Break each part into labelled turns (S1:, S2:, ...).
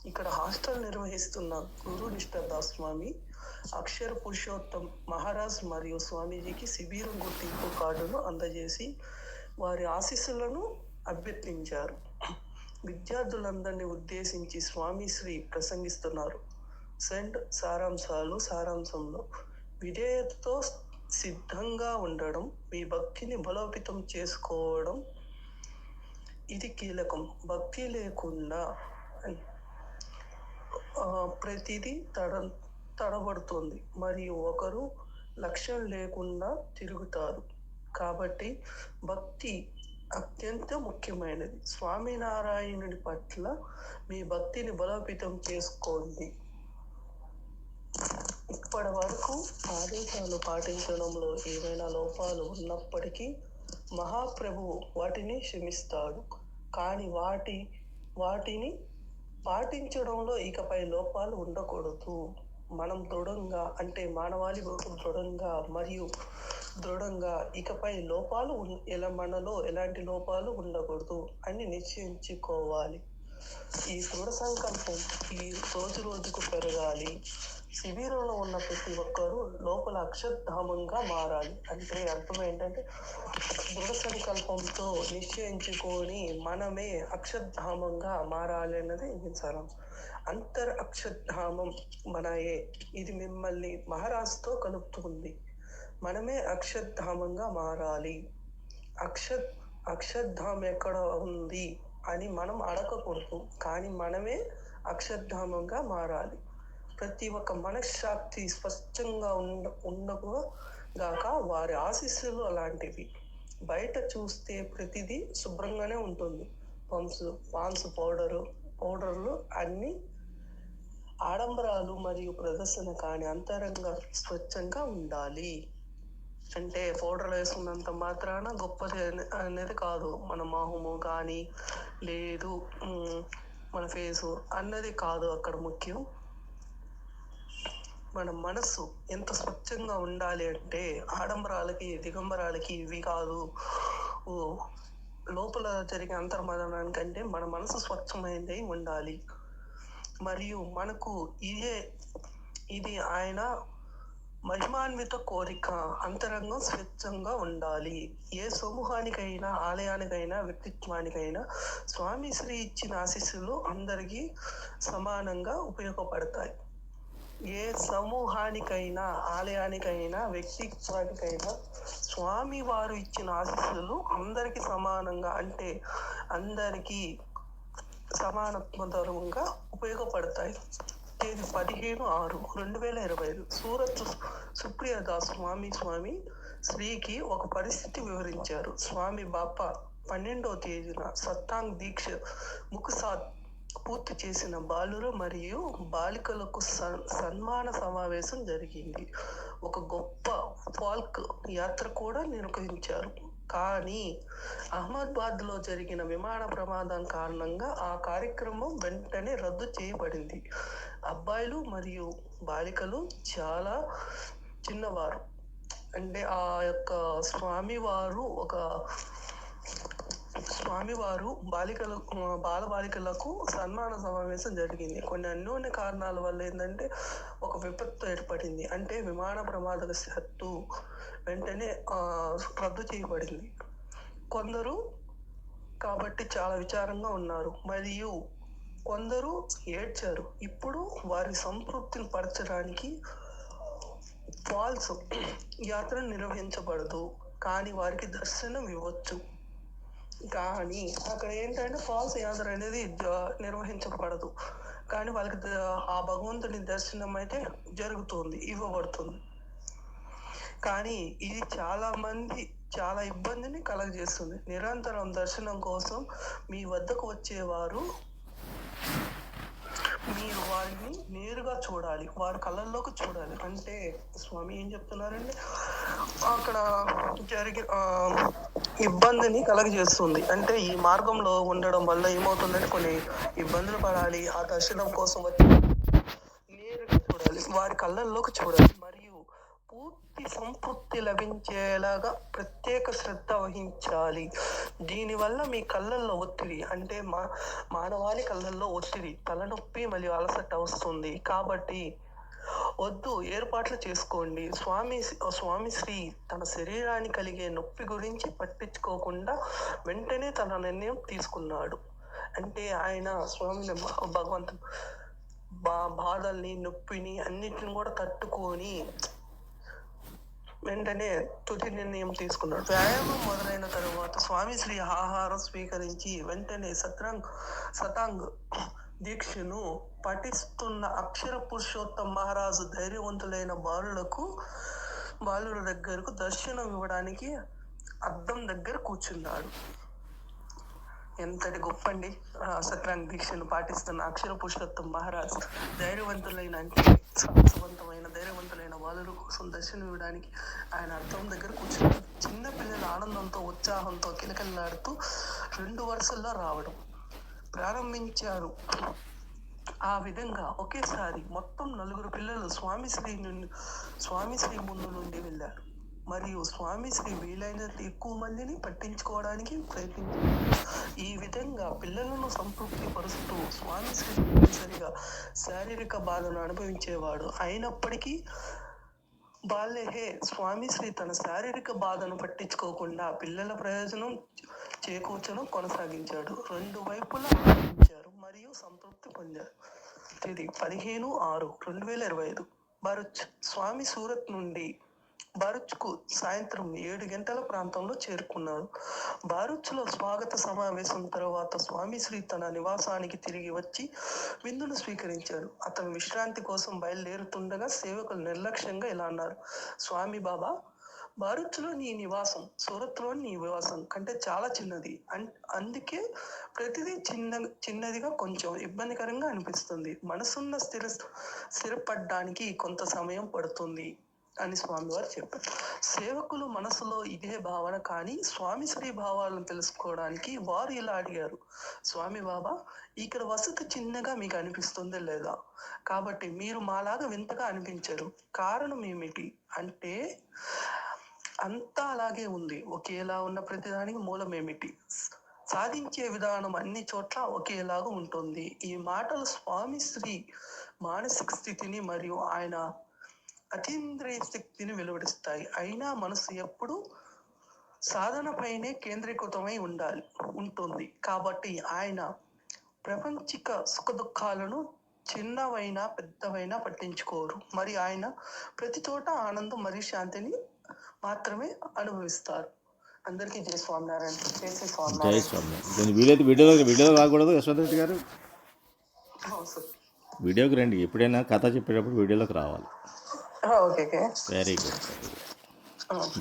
S1: ఇక్కడ హాస్టల్ నిర్వహిస్తున్న గురునిష్ఠ దాస్ స్వామి అక్షర పురుషోత్తం మహారాజ్ మరియు స్వామీజీకి శిబిరం గుర్తింపు కార్డును అందజేసి వారి ఆశీస్సులను అభ్యర్థించారు. విద్యార్థులందరినీ ఉద్దేశించి స్వామి శ్రీ ప్రసంగిస్తున్నారు. సెంట్ సారాంశంలో విధేయతతో సిద్ధంగా ఉండడం, మీ భక్తిని బలోపేతం చేసుకోవడం ఇది కీలకం. భక్తి లేకుండా ప్రతిదీ తడబడుతుంది మరియు ఒకరు లక్ష్యం లేకుండా తిరుగుతారు. కాబట్టి భక్తి అత్యంత ముఖ్యమైనది. స్వామినారాయణుడి పట్ల మీ భక్తిని బలోపేతం చేసుకోండి. ఇప్పటి వరకు ఆదేశాలు పాటించడంలో ఏవైనా లోపాలు ఉన్నప్పటికీ మహాప్రభువు వాటిని క్షమిస్తాడు. కానీ వాటిని పాటించడంలో ఇకపై లోపాలు ఉండకూడదు. మనం దృఢంగా, అంటే మానవాళి దృఢంగా ఇకపై మనలో ఎలాంటి లోపాలు ఉండకూడదు అని నిశ్చయించుకోవాలి. ఈ దృఢ సంకల్పం ఈ రోజుకు పెరగాలి. శిబిరంలో ఉన్న ప్రతి ఒక్కరూ లోపల అక్షరధామంగా మారాలి. అంటే అర్థం ఏంటంటే, దృఢ సంకల్పంతో నిశ్చయించుకొని మనమే అక్షరధామంగా మారాలి అన్నది సారం. అక్షరధామం మనయే. ఇది మిమ్మల్ని మహారాజుతో కలుపుతుంది. మనమే అక్షరధామంగా మారాలి. అక్షరధామం ఎక్కడ ఉంది అని మనం అడగకూడదు, కానీ మనమే అక్షరధామంగా మారాలి. ప్రతి ఒక్క మనశ్శాంతి స్పష్టంగా ఉండగాక వారి ఆశీస్సులు అలాంటివి. బయట చూస్తే ప్రతిదీ శుభ్రంగానే ఉంటుంది. పాన్స్ పౌడర్లు అన్ని ఆడంబరాలు మరియు ప్రదర్శన కానీ అంతరంగా స్వచ్ఛంగా ఉండాలి. అంటే పౌడర్ వేసుకున్నంత మాత్రాన గొప్పది అనేది కాదు. మన మొహము కానీ లేదు మన ఫేసు అన్నది కాదు అక్కడ ముఖ్యం. మన మనసు ఎంత స్వచ్ఛంగా ఉండాలి అంటే ఆడంబరాలకి దిగంబరాలకి ఇవి కాదు. లోపల జరిగే అంతర్మదనానికంటే మన మనసు స్వచ్ఛమైనది ఉండాలి. మరియు మనకు ఇది ఆయన మహిమాన్విత కోరిక. అంతరంగం స్వచ్ఛంగా ఉండాలి. ఏ సమూహానికైనా, ఆలయానికైనా, వ్యక్తిత్వానికైనా స్వామి శ్రీ ఇచ్చిన ఆశీస్సులు అందరికీ సమానంగా ఉపయోగపడతాయి. ఏ సమూహానికైనా, ఆలయానికైనా, వ్యక్తిత్వానికైనా స్వామి వారు ఇచ్చిన ఆశీస్సులు అందరికీ సమానంగా, అంటే అందరికీ సమానత్వంగా ఉపయోగపడతాయి. తేదీ 15/6/2025 సూరత్ సుప్రియదాస్ స్వామి శ్రీకి ఒక పరిస్థితి వివరించారు. స్వామి బాపా 12వ తేదీన సత్తాంగ్ దీక్ష ముఖసాద్ పూర్తి చేసిన బాలురు మరియు బాలికలకు సన్మాన సమావేశం జరిగింది. ఒక గొప్ప ఫాల్క్ యాత్ర కూడా నిర్వహించారు. కానీ అహ్మదాబాద్లో జరిగిన విమాన ప్రమాదం కారణంగా ఆ కార్యక్రమం వెంటనే రద్దు చేయబడింది. అబ్బాయిలు మరియు బాలికలు చాలా చిన్నవారు. అంటే ఆ యొక్క స్వామివారు బాలబాలికలకు సన్మాన సమావేశం జరిగింది. కొన్ని అన్యోన్య కారణాల వల్ల ఏంటంటే ఒక విపత్తు ఏర్పడింది. అంటే విమాన ప్రమాదవశాత్తు వెంటనే రద్దు చేయబడింది. కొందరు కాబట్టి చాలా విచారంగా ఉన్నారు మరియు కొందరు ఏడ్చారు. ఇప్పుడు వారి సంతృప్తిని పరచడానికి ఫాల్స్ యాత్ర నిర్వహించబడదు, కానీ వారికి దర్శనం ఇవ్వచ్చు. కానీ అక్కడ ఏంటంటే ఫాల్స్ యాత్ర అనేది నిర్వహించబడదు, కానీ వాళ్ళకి ఆ భగవంతుని దర్శనం అయితే ఇవ్వబడుతుంది. కానీ ఇది చాలా ఇబ్బందిని కలగజేస్తుంది. నిరంతరం దర్శనం కోసం మీ వద్దకు వచ్చేవారు మీరు వారిని నేరుగా చూడాలి, వారి కళ్ళల్లోకి చూడాలి. అంటే స్వామి ఏం చెప్తున్నారంటే అక్కడ జరిగే ఇబ్బందిని కలగజేస్తుంది. అంటే ఈ మార్గంలో ఉండడం వల్ల ఏమవుతుందంటే కొన్ని ఇబ్బందులు పడాలి. ఆ దర్శనం కోసం వచ్చి నేరుగా చూడాలి, వారి కళ్ళల్లోకి చూడాలి మరియు పూర్తి సంతృప్తి లభించేలాగా ప్రత్యేక శ్రద్ధ వహించాలి. దీనివల్ల మీ కళ్ళల్లో ఒత్తిడి అంటే మానవాళి కళ్ళల్లో ఒత్తిడి, తలనొప్పి మరియు అలసట వస్తుంది. కాబట్టి వద్దు, ఏర్పాట్లు చేసుకోండి. స్వామి శ్రీ తన శరీరానికి కలిగే నొప్పి గురించి పట్టించుకోకుండా వెంటనే తన నిర్ణయం తీసుకున్నాడు. అంటే ఆయన భగవంతుడు బాధల్ని, నొప్పిని అన్నిటిని కూడా తట్టుకొని వెంటనే తుది నిర్ణయం తీసుకున్నాడు. వ్యాయామం మొదలైన తరువాత స్వామిశ్రీ ఆహారం స్వీకరించి వెంటనే సతాంగ్ దీక్షను పఠిస్తున్న అక్షర పురుషోత్తం మహారాజు ధైర్యవంతులైన బాలుల దగ్గరకు దర్శనం ఇవ్వడానికి అద్దం దగ్గర కూర్చున్నాడు. ఎంతటి గొప్పండి! సత్రాంగ్ దీక్షను పాటిస్తున్న అక్షర పురుషోత్తం మహారాజ్ ధైర్యవంతులైన బాలుల కోసం దర్శనం ఇవ్వడానికి ఆయన అద్దం దగ్గర కూర్చున్నారు. చిన్న పిల్లల ఆనందంతో, ఉత్సాహంతో కిలకిల్లాడుతూ 2 వరుసల్లో రావడం ప్రారంభించారు. ఆ విధంగా ఒకేసారి మొత్తం 4 పిల్లలు స్వామిశ్రీ ముందు నుండి వెళ్ళారు. మరియు స్వామిశ్రీ వీలైనంత ఎక్కువ మందిని పట్టించుకోవడానికి ప్రయత్నించారు. ఈ విధంగా పిల్లలను సంతృప్తి పరుస్తూ స్వామిశ్రీ తప్పనిసరిగా శారీరక బాధను అనుభవించేవాడు. అయినప్పటికీ స్వామిశ్రీ తన శారీరక బాధను పట్టించుకోకుండా పిల్లల ప్రయోజనం చేకూర్చడం కొనసాగించాడు. 2 వైపులా ఆనందించారు మరియు సంతృప్తి పొందారు. తేదీ 15/6/2025. భరూచ్. స్వామి సూరత్ నుండి భరూచ్కు సాయంత్రం 7 గంటల ప్రాంతంలో చేరుకున్నారు. భరూచ్లో స్వాగత సమావేశం తర్వాత స్వామిశ్రీ తన నివాసానికి తిరిగి వచ్చి విందును స్వీకరించారు. అతను విశ్రాంతి కోసం బయలుదేరుతుండగా సేవకులు నిర్లక్ష్యంగా ఇలా అన్నారు: స్వామి బాబా, భరూచ్లో నీ నివాసం సూరత్లో నీ నివాసం కంటే చాలా చిన్నది. అందుకే ప్రతిదీ చిన్నదిగా, కొంచెం ఇబ్బందికరంగా అనిపిస్తుంది. మనసున్న స్థిరపడ్డానికి కొంత సమయం పడుతుంది అని స్వామివారు చెప్పారు. సేవకులు మనసులో ఇదే భావన. కానీ స్వామిశ్రీ భావాలను తెలుసుకోవడానికి వారు ఇలా అడిగారు: స్వామి బాబా, ఇక్కడ వసతి చిన్నగా మీకు అనిపిస్తుందే లేదా? కాబట్టి మీరు మాలాగా వింతగా అనిపించరు. కారణం ఏమిటి అంటే అంతా అలాగే ఉంది. ఒకేలా ఉన్న ప్రతిదానికి మూలం ఏమిటి? సాధించే విధానం అన్ని చోట్ల ఒకేలాగా ఉంటుంది. ఈ మాటలు స్వామిశ్రీ మానసిక స్థితిని మరియు ఆయన అతీంద్రియ శక్తిని వెలువడిస్తాయి. అయినా మనసు ఎప్పుడు సాధన పైనే కేంద్రీకృతమై ఉంటుంది. కాబట్టి ఆయన ప్రపంచిక సుఖదుఖాలను చిన్నవైనా పెద్దవైనా పట్టించుకోరు. మరి ఆయన ప్రతి చోట ఆనందం మరియు శాంతిని మాత్రమే అనుభవిస్తారు. అందరికీ జై స్వామినారాయణ. జై స్వామినారాయణ.
S2: వీడియో రాకూడదు యశ్వంత్ గారు, వీడియోకి రండి. ఎప్పుడైనా కథ చెప్పేటప్పుడు వీడియోలోకి రావాలి. Very good.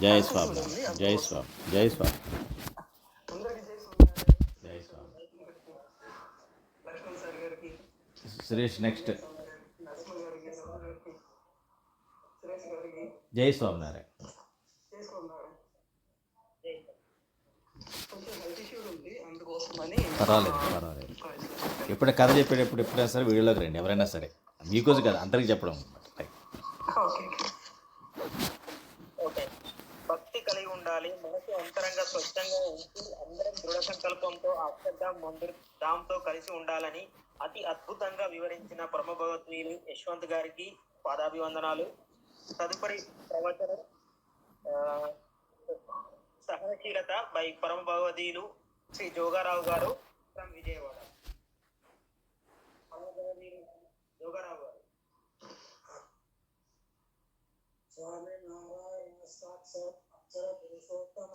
S2: జై స్వామి. జై స్వామి. జై స్వామి. జై స్వామి. సురేష్ నెక్స్ట్. జై స్వామినారాయణ. పర్వాలేదు. ఎప్పుడైనా కథ చెప్పేటప్పుడు ఎప్పుడైనా సరే వీడియోలోకి రండి. ఎవరైనా సరే, మీకోసం కదా, అందరికి చెప్పడం.
S3: భక్తి కలిగి ఉండాలి. మనసు అంతరంగా స్వచ్ఛంగా ఉంచి అందరం దృఢ సంకల్పంతో అక్షర్ధాం మందిర్ధాంతో కలిసి ఉండాలని అతి అద్భుతంగా వివరించిన పరమ భగవద్గీత యశ్వంత్ గారికి పాదాభివందనాలు. తదుపరి ప్రవచనం సహనశీలత బై పరమ భగవద్గీత శ్రీ జోగారావు గారు ఫ్రమ్ విజయవాడ. జోగారావు గారు.
S4: స్వామి నారాయణ సాక్షాత్ అక్షర పురుషోత్తమ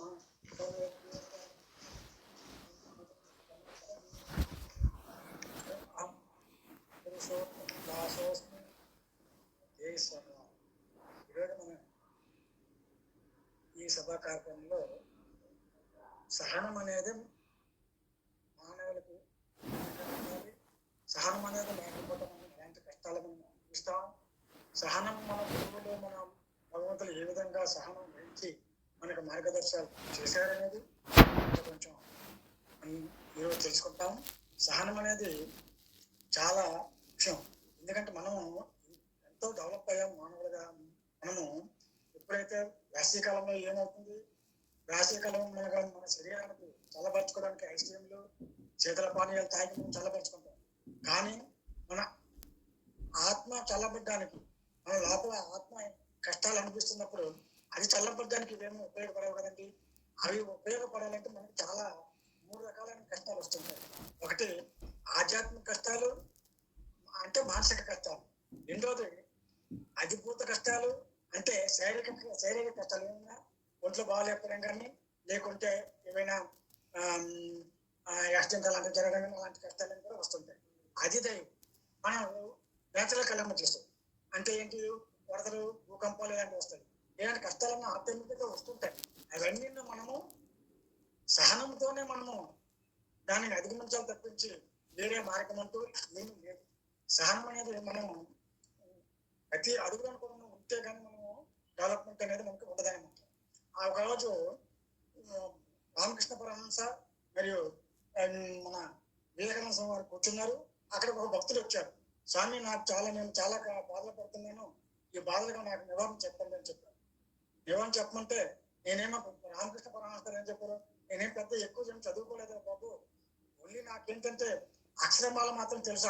S4: పురుషోత్తమ దాసోస్మి. జై స్వామి. ఈరోజు మనం ఈ సభా కార్యక్రమంలో సహనం అనేది మానవులకు సహనం అనేది లేకపోతే మనం ఎలాంటి కష్టాలు మనం అనుభవిస్తాం. సహనం మన గురువులో మన భగవంతులు ఏ విధంగా సహనం వహించి మనకు మార్గదర్శకాలు చేశారనేది కొంచెం ఈరోజు తెలుసుకుంటాము. సహనం అనేది చాలా ముఖ్యం. ఎందుకంటే మనము ఎంతో డెవలప్ అయ్యాము మానవులుగా. మనము ఎప్పుడైతే వేసవికాలంలో ఏమవుతుంది, వేసవికాలం మన శరీరానికి చల్లబరచుకోవడానికి ఐస్ క్రీమ్లు, శీతల పానీయాలు తాగి మనం చల్లబరుచుకుంటాం. కానీ మన ఆత్మ చల్లబడ్డానికి, మన లోపల ఆత్మ కష్టాలు అనిపిస్తున్నప్పుడు అది చల్లబడ్డానికి ఇవేమో ఉపయోగపడవు కదండి. అవి ఉపయోగపడాలంటే మనకి చాలా 3 రకాలైన కష్టాలు వస్తుంటాయి. ఒకటి ఆధ్యాత్మిక కష్టాలు, అంటే మానసిక కష్టాలు. రెండోది అధిభూత కష్టాలు, అంటే శారీరక కష్టాలు, ఏమైనా ఒంట్లో బాగాలేకపోవడం కానీ, లేకుంటే ఏమైనా యాక్సిడెంట్ అలాంటివి జరగడం కానీ, అలాంటి కష్టాలు కూడా వస్తుంటాయి. అది దైవం. మనం నేచురల్ కలెమిటీస్ అంటే ఏంటి, వరదలు, భూకంపాలు ఇలాంటివి వస్తాయి. ఇలాంటి కష్టాలన్నీ ఆటోమేటిక్గా వస్తుంటాయి. అవన్నీ మనము సహనంతోనే మనము దానిని అధిగమించాలి తప్పించి వేరే మార్గం అంటూ ఏమీ లేదు. సహనం అనేది మనం ప్రతి అడుగులను కూడా ఉంటే కానీ మనము డెవలప్మెంట్ అనేది మనకు ఉండదన్నమాట. ఆ ఒకరోజు రామకృష్ణ పరమహంస మరియు మన వివేకానంద స్వామి వారు కూర్చున్నారు. అక్కడ ఒక భక్తుడు వచ్చారు. స్వామి, నేను చాలా బాధలు పడుతున్నాను, ఈ బాధలుగా నాకు నివారణ చెప్పండి అని చెప్పారు. నివారణ చెప్పమంటే నేనేమో రామకృష్ణ పరమహంస ఏం చెప్పారు, నేనేం పెద్ద ఎక్కువ చదువుకోలేదు బాబు, ఓన్లీ నాకేంటంటే అక్షరమాల మాత్రం తెలుసు.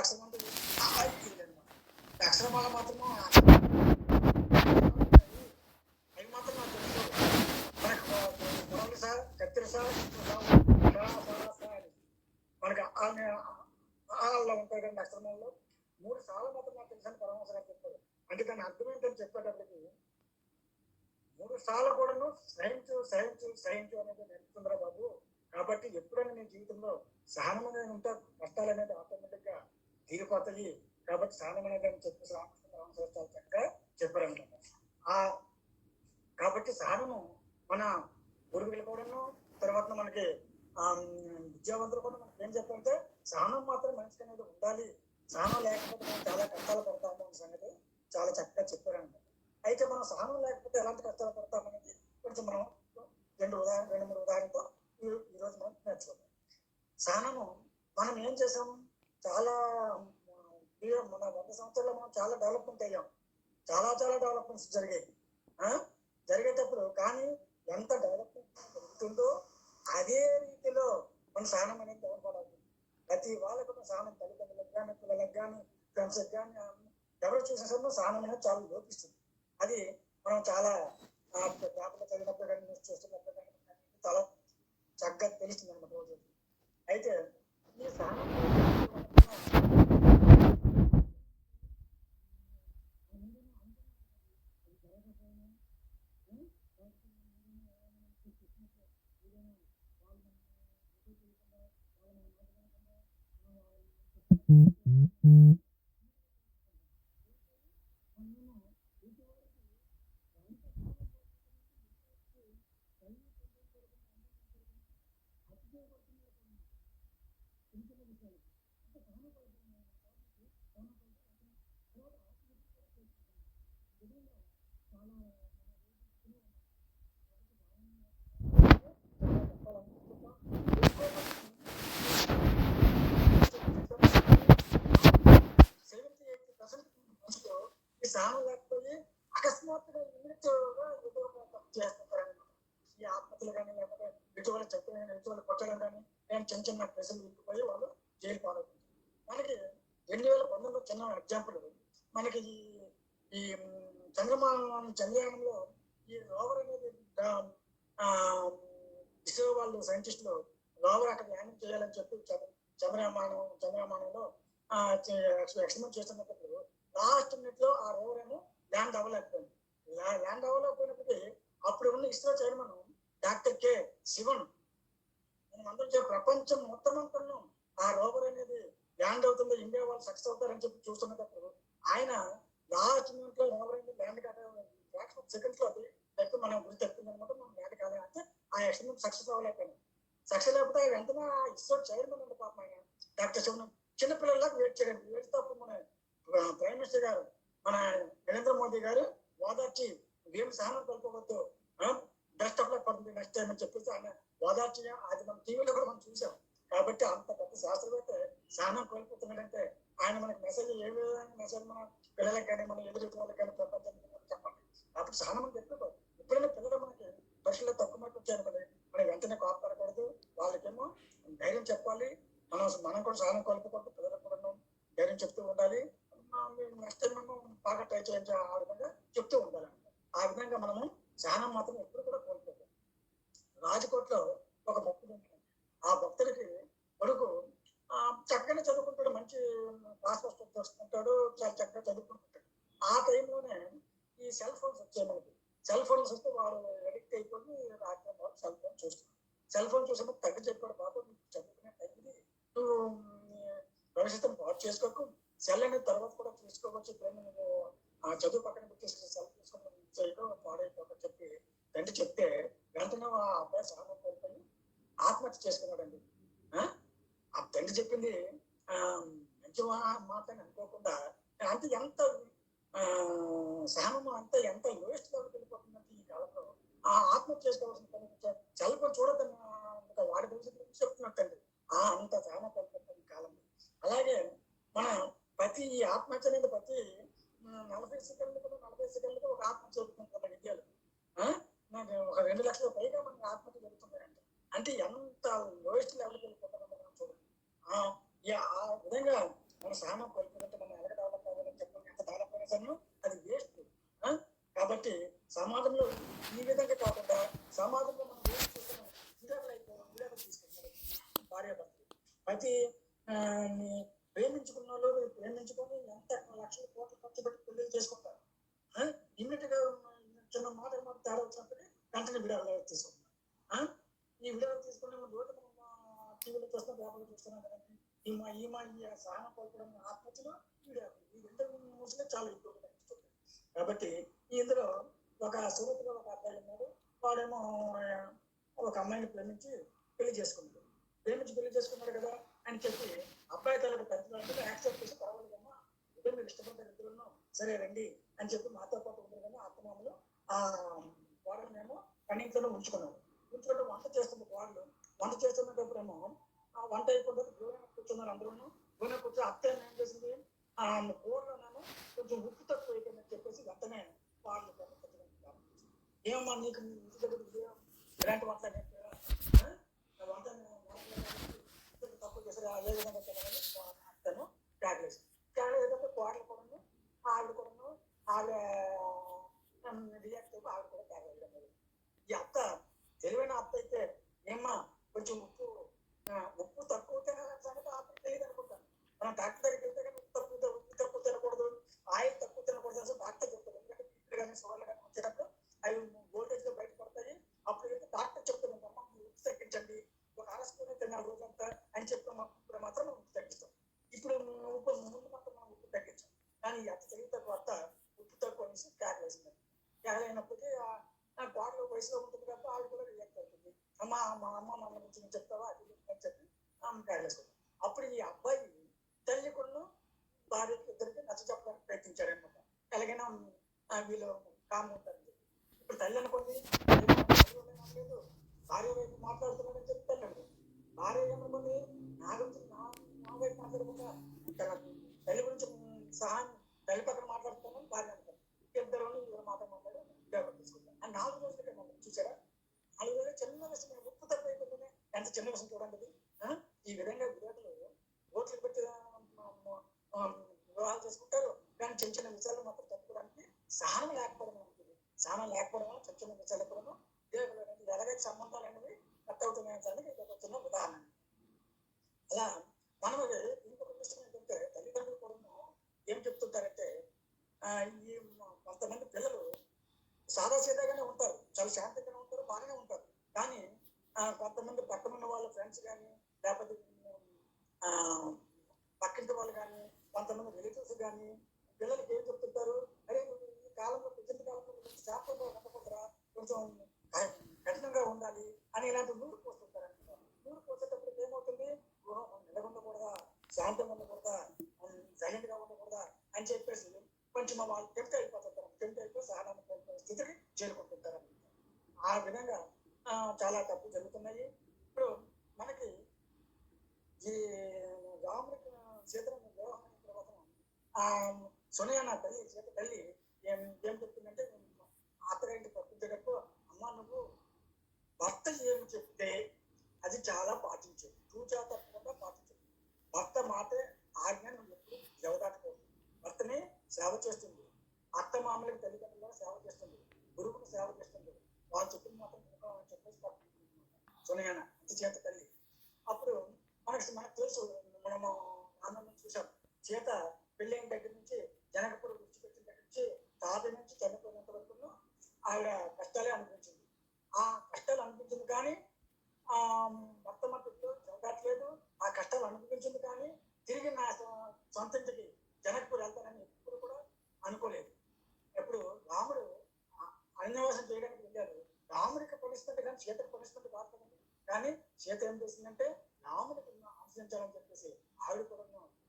S4: అక్షరమాల మాత్రము అవి మాత్రం నాకు తెలుసు. మనకు సార్ కత్తిర సార్ మనకి ఆల్లో ఉంటాయి కానీ అక్షరమాలలో 3 సార్లు మాత్రం నాకు తెలుసు అని పరమహంస గారు చెప్పారు. అంటే దాని అర్థం ఏంటని చెప్పేటప్పటికి 3 సార్లు కూడాను సహించు అనేది నేర్పుతుందిరా బాబు. కాబట్టి ఎప్పుడైనా నీ జీవితంలో సహనం అనేది ఉంటా, కష్టాలు అనేది ఆటోమేటిక్ గా తీరిపోతాయి. కాబట్టి సహనం అనేది అని చెప్పేసి రామకృష్ణ పరమహంస చాలా చక్కగా చెప్పారనమాట. కాబట్టి సహనము మన గురువులు కూడాను, తర్వాత మనకి విద్యావంతులు కూడా మనకి ఏం చెప్పారంటే సహనం మాత్రం మనిషికి అనేది ఉండాలి, సహనం లేకపోతే మనం చాలా కష్టాలు పడతాము అనే సంగతి చాలా చక్కగా చెప్పారనమాట. అయితే మనం సహనం లేకపోతే ఎలాంటి కష్టాలు పడతామనేది కొంచెం మనం 2-3 ఉదాహరణతో ఈరోజు మనం నేర్చుకుందాం. సహనము మనం ఏం చేసాము, చాలా మన 100 సంవత్సరాల్లో మనం చాలా డెవలప్మెంట్ అయ్యాం. చాలా డెవలప్మెంట్స్ జరిగేటప్పుడు కానీ ఎంత డెవలప్మెంట్ జరుగుతుందో అదే రీతిలో మన సహనం అనేది డెవలప్. ప్రతి వాళ్ళకు సహనం, తల్లిదండ్రులకు కానీ, పిల్లలకు కానీ, ఫ్రెండ్స్కి కానీ, ఎవరు చూసిన సరే సహనం అనేది చాలా లోపిస్తుంది. అది మనం చాలా పేపర్లో చదివినప్పుడు కానీ, న్యూస్ చూస్తున్నప్పుడు కానీ చాలా చక్కగా తెలుస్తుంది అన్నమాట రోజు. అయితే ఈ సహనం ఈ సహనం లేకపోయి అకస్మాత్తుగా చేస్తుంటారనమాట. ఈ ఆత్మహత్యలు కానీ, లేకపోతే ఇటీవల చెప్పిన ఇటీవల కొట్టడం కానీ, నేను చిన్న ప్రజలు ఇంటిపోయి వాళ్ళు జైలు పాలవుతుంది. మనకి 2019 చిన్న ఎగ్జాంపుల్, మనకి ఈ చంద్రయానంలో ఈ రోవర్ అనేది ఇస్రో వాళ్ళు సైంటిస్టులు రోవర్ అక్కడ ల్యాండింగ్ చేయాలని చెప్పి చంద్రయానంలో ఎక్స్పెరిమెంట్ చేస్తున్నప్పుడు లాస్ట్ మినిట్ లో ఆ రోవర్ ఏమో ల్యాండ్ అవ్వలేకపోయింది. ల్యాండ్ అవ్వలేకపోయినప్పటికీ అప్పుడు ఉన్న ISRO chairman doctor K Sivan మనం ప్రపంచం మొత్తం అంతా ఆ రోవర్ అనేది ల్యాండ్ అవుతుందో, ఇండియా వాళ్ళు సక్సెస్ అవుతారని చెప్పి చూస్తున్నప్పుడు ఆయన లాస్ట్ మినిట్ లో రోవర్ అనేది ల్యాండ్ కాదు సెకండ్స్ లో అది తప్పి మనం గురి తప్పింది అనమాట. మనం ల్యాండ్ కాదంటే ఆ ఎక్స్పెరిమెంట్ సక్సెస్ అవ్వలేకపోయింది. సక్సెస్ లేకపోతే వెంటనే ఆ ఇస్రో చైర్మన్ అంటే పాపం ఆయన డాక్టర్ శివన్ చిన్నపిల్లలకు వెయిట్ చేయండి. వెళ్తేప్పుడు మన ప్రైమ్ మినిస్టర్ గారు, మన నరేంద్ర మోదీ గారు ఓదార్చి ఏం సహనం కలుపుకోవద్దు, బెస్ట్ ఆఫ్ లక్ పడుతుంది నెక్స్ట్ టైం అని చెప్పేసి ఆయన ఓదార్చి, అది మన టీవీలో కూడా మనం చూసాం. కాబట్టి అంత పెద్ద శాస్త్రవేత్త సహనం కోల్పోతున్నాడంటే ఆయన మనకి మెసేజ్ ఏ విధంగా మెసేజ్ మన పిల్లలకు కానీ, మన ఎదురు వాళ్ళకి కానీ, ప్రపంచానికి చెప్పండి. అప్పుడు సహనం అని చెప్పి ఎప్పుడైనా పిల్లలు మనకి పరీక్షలో తక్కువ మార్కులు వచ్చాయనుకోండి, మనం వెంటనే కోపపడకూడదు. వాళ్ళకేమో ధైర్యం చెప్పాలి. మనం కూడా సహనం కోల్పోకూడదు. పిల్లలకు కూడా ధైర్యం చెప్తూ ఉండాలి. నెక్స్ట్ టైం మనం బాగా ట్రై చేయించి ఆ విధంగా చెప్తూ ఉండాలి. ఆ విధంగా మనము సహనం మాత్రం ఎప్పుడు కూడా కోల్పోతాం. రాజకోట్లో ఒక భక్తుడు ఉంటాడు. ఆ భక్తుడికి కొడుకు చక్కగానే చదువుకుంటాడు, మంచి క్లాస్ ఫస్ట్ వస్తుంటాడు, చాలా చక్కగా చదువుకుంటుంటాడు. ఆ టైంలోనే ఈ సెల్ ఫోన్స్ వచ్చాయి మనకి. సెల్ ఫోన్స్ వస్తే వాడు ఎడిక్ట్ అయిపోయి రాత్రి సెల్ ఫోన్ చూస్తాడు. సెల్ ఫోన్ చూసినప్పుడు తగ్గి చెప్పాడు, బాబు నీకు చదువుకునే టైం ఇది, నువ్వు భవిష్యత్తును పాటు చేసుకోకు, సెల్ అనేది తర్వాత కూడా తీసుకోవచ్చు, నువ్వు చదువు పక్కన పెట్టేసి సెల్ తీసుకుని చేయడం పాడైపోక చెప్పి తండ్రి చెప్తే వెంటనే ఆ అబ్బాయి సహనం కోల్పోయి ఆత్మహత్య చేసుకున్నాడండి. ఆ తండ్రి చెప్పింది మంచి మాట అని అనుకోకుండా అంటే ఎంత సహనము అంతా ఎంత లోయెస్ట్ లెవెల్కి వెళ్ళిపోతుందంటే ఈ కాలంలో ఆ ఆత్మహత్య చేసుకోవాల్సిన పని సెల్ ఫోన్ చూడద్దని వాడి భవిష్యత్తు చెప్తున్నట్టండి. అంత సహనం కోల్పోతుంది ఈ కాలంలో. అలాగే మన ప్రతి ఆత్మహత్య అనేది ప్రతి 40 సెకండ్లకు ఒక ఆత్మహత్య జరుగుతుంది మన ఇండియాలో. ఒక 2 లక్షల పైగా మనకి ఆత్మహత్య జరుగుతున్నాయంటే అంటే ఎంత లోయెస్ట్ లెవెల్కి వెళ్ళిపోతుందో మనం చూడండి. ఆ విధంగా మన సహనం కోల్పోతుంటే మనం ఎలా డెవలప్ అవ్వాలని చెప్పండి, ఎంత డెవలప్ అయినా సరే అది వేస్ట్. కాబట్టి సమాజంలో ఈ విధంగా కాకుండా సమాజంలో మనం ఏం చూస్తున్నాం, విడాకులు తీసుకుంటారు భార్యాభర్తలు. ప్రతి ప్రేమించుకున్న వాళ్ళు ప్రేమించుకొని ఎంత లక్షల కోట్లు ఖర్చు పెట్టి పెళ్లి చేసుకుంటారు. ఇమ్మీడియట్ గా చిన్న మాట తేడా వచ్చినప్పుడు వెంటనే విడాకులు తీసుకుంటారు. ఈ విడాకులు తీసుకునే రోజు మనం టీవీలో చూస్తున్నాం, పేపర్లో చూస్తున్నాం కదండి. ఈ సహనం కోల్పోవడం, ఆత్మహత్యలు, విడాకులు, ఈ 2 న్యూస్లే చాలా ఎక్కువగా కనిపిస్తుంది. కాబట్టి ఇందులో ఒక సూరత్లో ఒక అబ్బాయి ఉన్నాడు. వాడేమో ఒక అమ్మాయిని ప్రేమించి పెళ్లి చేసుకున్నాడు కదా అని చెప్పి అబ్బాయి తలకు పెద్దలు యాక్సెప్ట్ చేసి పర్వాలేదమ్మా, ఇదే మీరు ఇష్టపడ్డ ఇద్దరును సరే రండి అని చెప్పి మాతో పాటు ఉండరు కానీ అత్తమామలు ఆ కోడలనేమో కనీసంలో ఉంచుకున్నారు. వంట చేస్తుంది కోడలు. వంట చేస్తున్నప్పుడేమో ఆ వంట అయిపోతే గోనె కూర్చున్నారు అందరూ. గోనె కూర్చొని అత్త ఏం చేసింది, ఆ కూరలోనేమో కొంచెం ఉప్పు తక్కువ అయిపోయిందని చెప్పేసి వెంటనే వాళ్ళు ఏమమ్మా నీకు ఇంటి దగ్గర ఇలాంటి వంట వంట తక్కువ చేశారు, ఏ విధంగా తినాలని అత్తను ట్యాగ్లేసి ఏదంటే కోడలు కూడా ఆవిడ కూడా ఆవిడ రియాక్ట్ అయిపోయి ఆవిడ కూడా ట్యాగ్ వేయడం. ఈ అత్త తెలివైన అత్త అయితే ఏమ్మా కొంచెం ఉప్పు తక్కువ తినాలని ఆత్మ తెలియదు అనుకుంటాను. మనం డాక్టర్ దగ్గరికి వెళ్తే కానీ ఉప్పు తక్కువ తినకూడదు, ఆయిల్ తక్కువ తినకూడదు అని డాక్టర్ చెప్తారు. ఎందుకంటే బీపీలు కానీ షుగర్లు కానీ వచ్చేటప్పుడు అవి వోల్టేజ్ లో బయటపడతాయి. అప్పుడు డాక్టర్ చెప్తున్నాం అమ్మ ఉప్పు తగ్గించండి, ఒక ఆలస్యంగా తినాలి రోజంతా అని చెప్పినప్పుడు మాత్రం మనం ఉప్పు తగ్గిస్తాం. ఇప్పుడు ఉప్పు ముందు మాత్రం మనం ఉప్పు తగ్గించాం. కానీ అత్త తెలివి తక్కువ అత్త ఉప్పు తక్కువ అనేసి ట్యాగ్ వేసింది. ట్యాగ్ అయినప్పటికీ కోడలు వయసులో ఉంటుంది కాబట్టి ఆవిడ కూడా రియాక్ట్ అవుతుంది. మా అమ్మ మన గురించి చెప్తావా అది అని చెప్పి ఆమె ట్యాగ్ వేసుకుంటాం. అప్పుడు ఈ అబ్బాయి తల్లి కూడా భార్య ఇద్దరికి నచ్చ చెప్పడానికి ప్రయత్నించాడు అనమాట. ఎలాగైనా వీళ్ళు కామ్ ఉంటారని చెప్పి. ఇప్పుడు తల్లి అనుకోండి లేదు, భార్య వైపు మాట్లాడుతున్నాడని చెప్పి తల్లి అనుకోండి. భార్య ఏమనుకోండి నా గురించి నా వైపు మాట్లాడకుండా తల్లి గురించి సహాయం తల్లి పక్కన మాట్లాడుతున్నాను భార్య అనుకోండి. ఇద్దరు మాట్లాడి తీసుకుంటాను. ఆ 4 రోజులకే మనం చూసారా, 4 రోజులు చిన్న విషయం ఉప్పు తక్కువ అయిపోతుంది. ఎంత చిన్న విషయం చూడండి. ఈ విధంగా విరాటలు ఓట్లు పెట్టి వివాహాలు చేసుకుంటారు. కానీ చిన్న చిన్న విషయాలు మాత్రం తప్పుకోవడానికి సహనం లేకపోవడం ఉంటుంది. సహనం లేకపోవడం చిన్న చిన్న విషయాలు కూడా దేవుడు అనేది ఎలాగైతే సంబంధాలు అనేవి కట్ అవుతున్నాయని ఇది ఒక చిన్న ఉదాహరణ. అలా మనం ఇంకొక విషయం ఏంటంటే తల్లిదండ్రులు కూడా ఏం చెప్తుంటారంటే ఈ కొంతమంది పిల్లలు సాదాసీదాగానే ఉంటారు, చాలా శాంతంగానే ఉంటారు, బాగానే ఉంటారు. కానీ కొంతమంది పక్కనున్న వాళ్ళ ఫ్రెండ్స్ కానీ లేకపోతే పక్కింటి వాళ్ళు కానీ కొంతమంది రిలేటివ్స్ కానీ పిల్లలకి ఏం చెప్తుంటారు, అరే ఈ కాలంలో ప్రజెంట్ కాలంలో శాంతంగా ఉండకూడదురా, కొంచెం కఠినంగా ఉండాలి అని ఇలాంటి నూరు పోస్తుంటారు అనమాట. నూరు పోసేటప్పుడు ఏమవుతుంది, నిలబ ఉండకూడదా, శాంతంగా ఉండకూడదా, సైలెంట్ గా ఉండకూడదా అని చెప్పేసి కొంచెం వాళ్ళు టెంప్ట్ అయిపోతుంటారు. టెంప్ట్ అయిపోయి సహనాన్ని కోల్పోయే స్థితికి చేరుకుంటుంటారు అనమాట. ఆ విధంగా చాలా తప్పు జరుగుతున్నాయి. ఇప్పుడు మనకి ఈ రాముడికి సీతను వివాహం అయిన తర్వాత సునయన తల్లి సీత తల్లి ఏం చెప్తుందంటే అత్తగారింటి పంపించేటప్పుడు అమ్మ నువ్వు భర్త ఏమి చెప్తే అది చాలా పాటించు, తూచా తప్పకుండా పాటించు. భర్త మాటే ఆజ్ఞ నువ్వు ఎప్పుడు జవదాటుకోవు. భర్తని సేవ చేస్తుంది, అత్త మామూలుగా తల్లిదండ్రులుగా సేవ చేస్తుంది, గురువుని సేవ చేస్తుంది. వాళ్ళు చెప్పిన మాత్రం చెప్పేసి సునయన అంత చేత తల్లి. అప్పుడు మనకు తెలుసు, మనము ఆనందం చూసాం. చేత పెళ్ళైన దగ్గర నుంచి జనకపురం విడిచిపెట్టిన దగ్గర నుంచి తాత నుంచి చనిపోయినంత వరకు ఆవిడ కష్టాలే అనిపించింది. ఆ కష్టాలు అనిపించింది కానీ ఆ భర్త మద్దతు జరగట్లేదు. ఆ కష్టాలు అనుభవించింది కానీ తిరిగి నా సొంత ఇంటికి జనకపూర్ వెళ్తానని ఎప్పుడు కూడా అనుకోలేదు. ఎప్పుడు రాముడు అరణ్యవాసం చేయడానికి వెళ్ళారు. రాముడికి పనిష్మెంట్ కానీ సీతకు పనిష్మెంట్ కాదు కదండి. కానీ సీత ఏం చేసిందంటే రాముడికి అనుసరించాలని చెప్పేసి ఆవిడ కూడా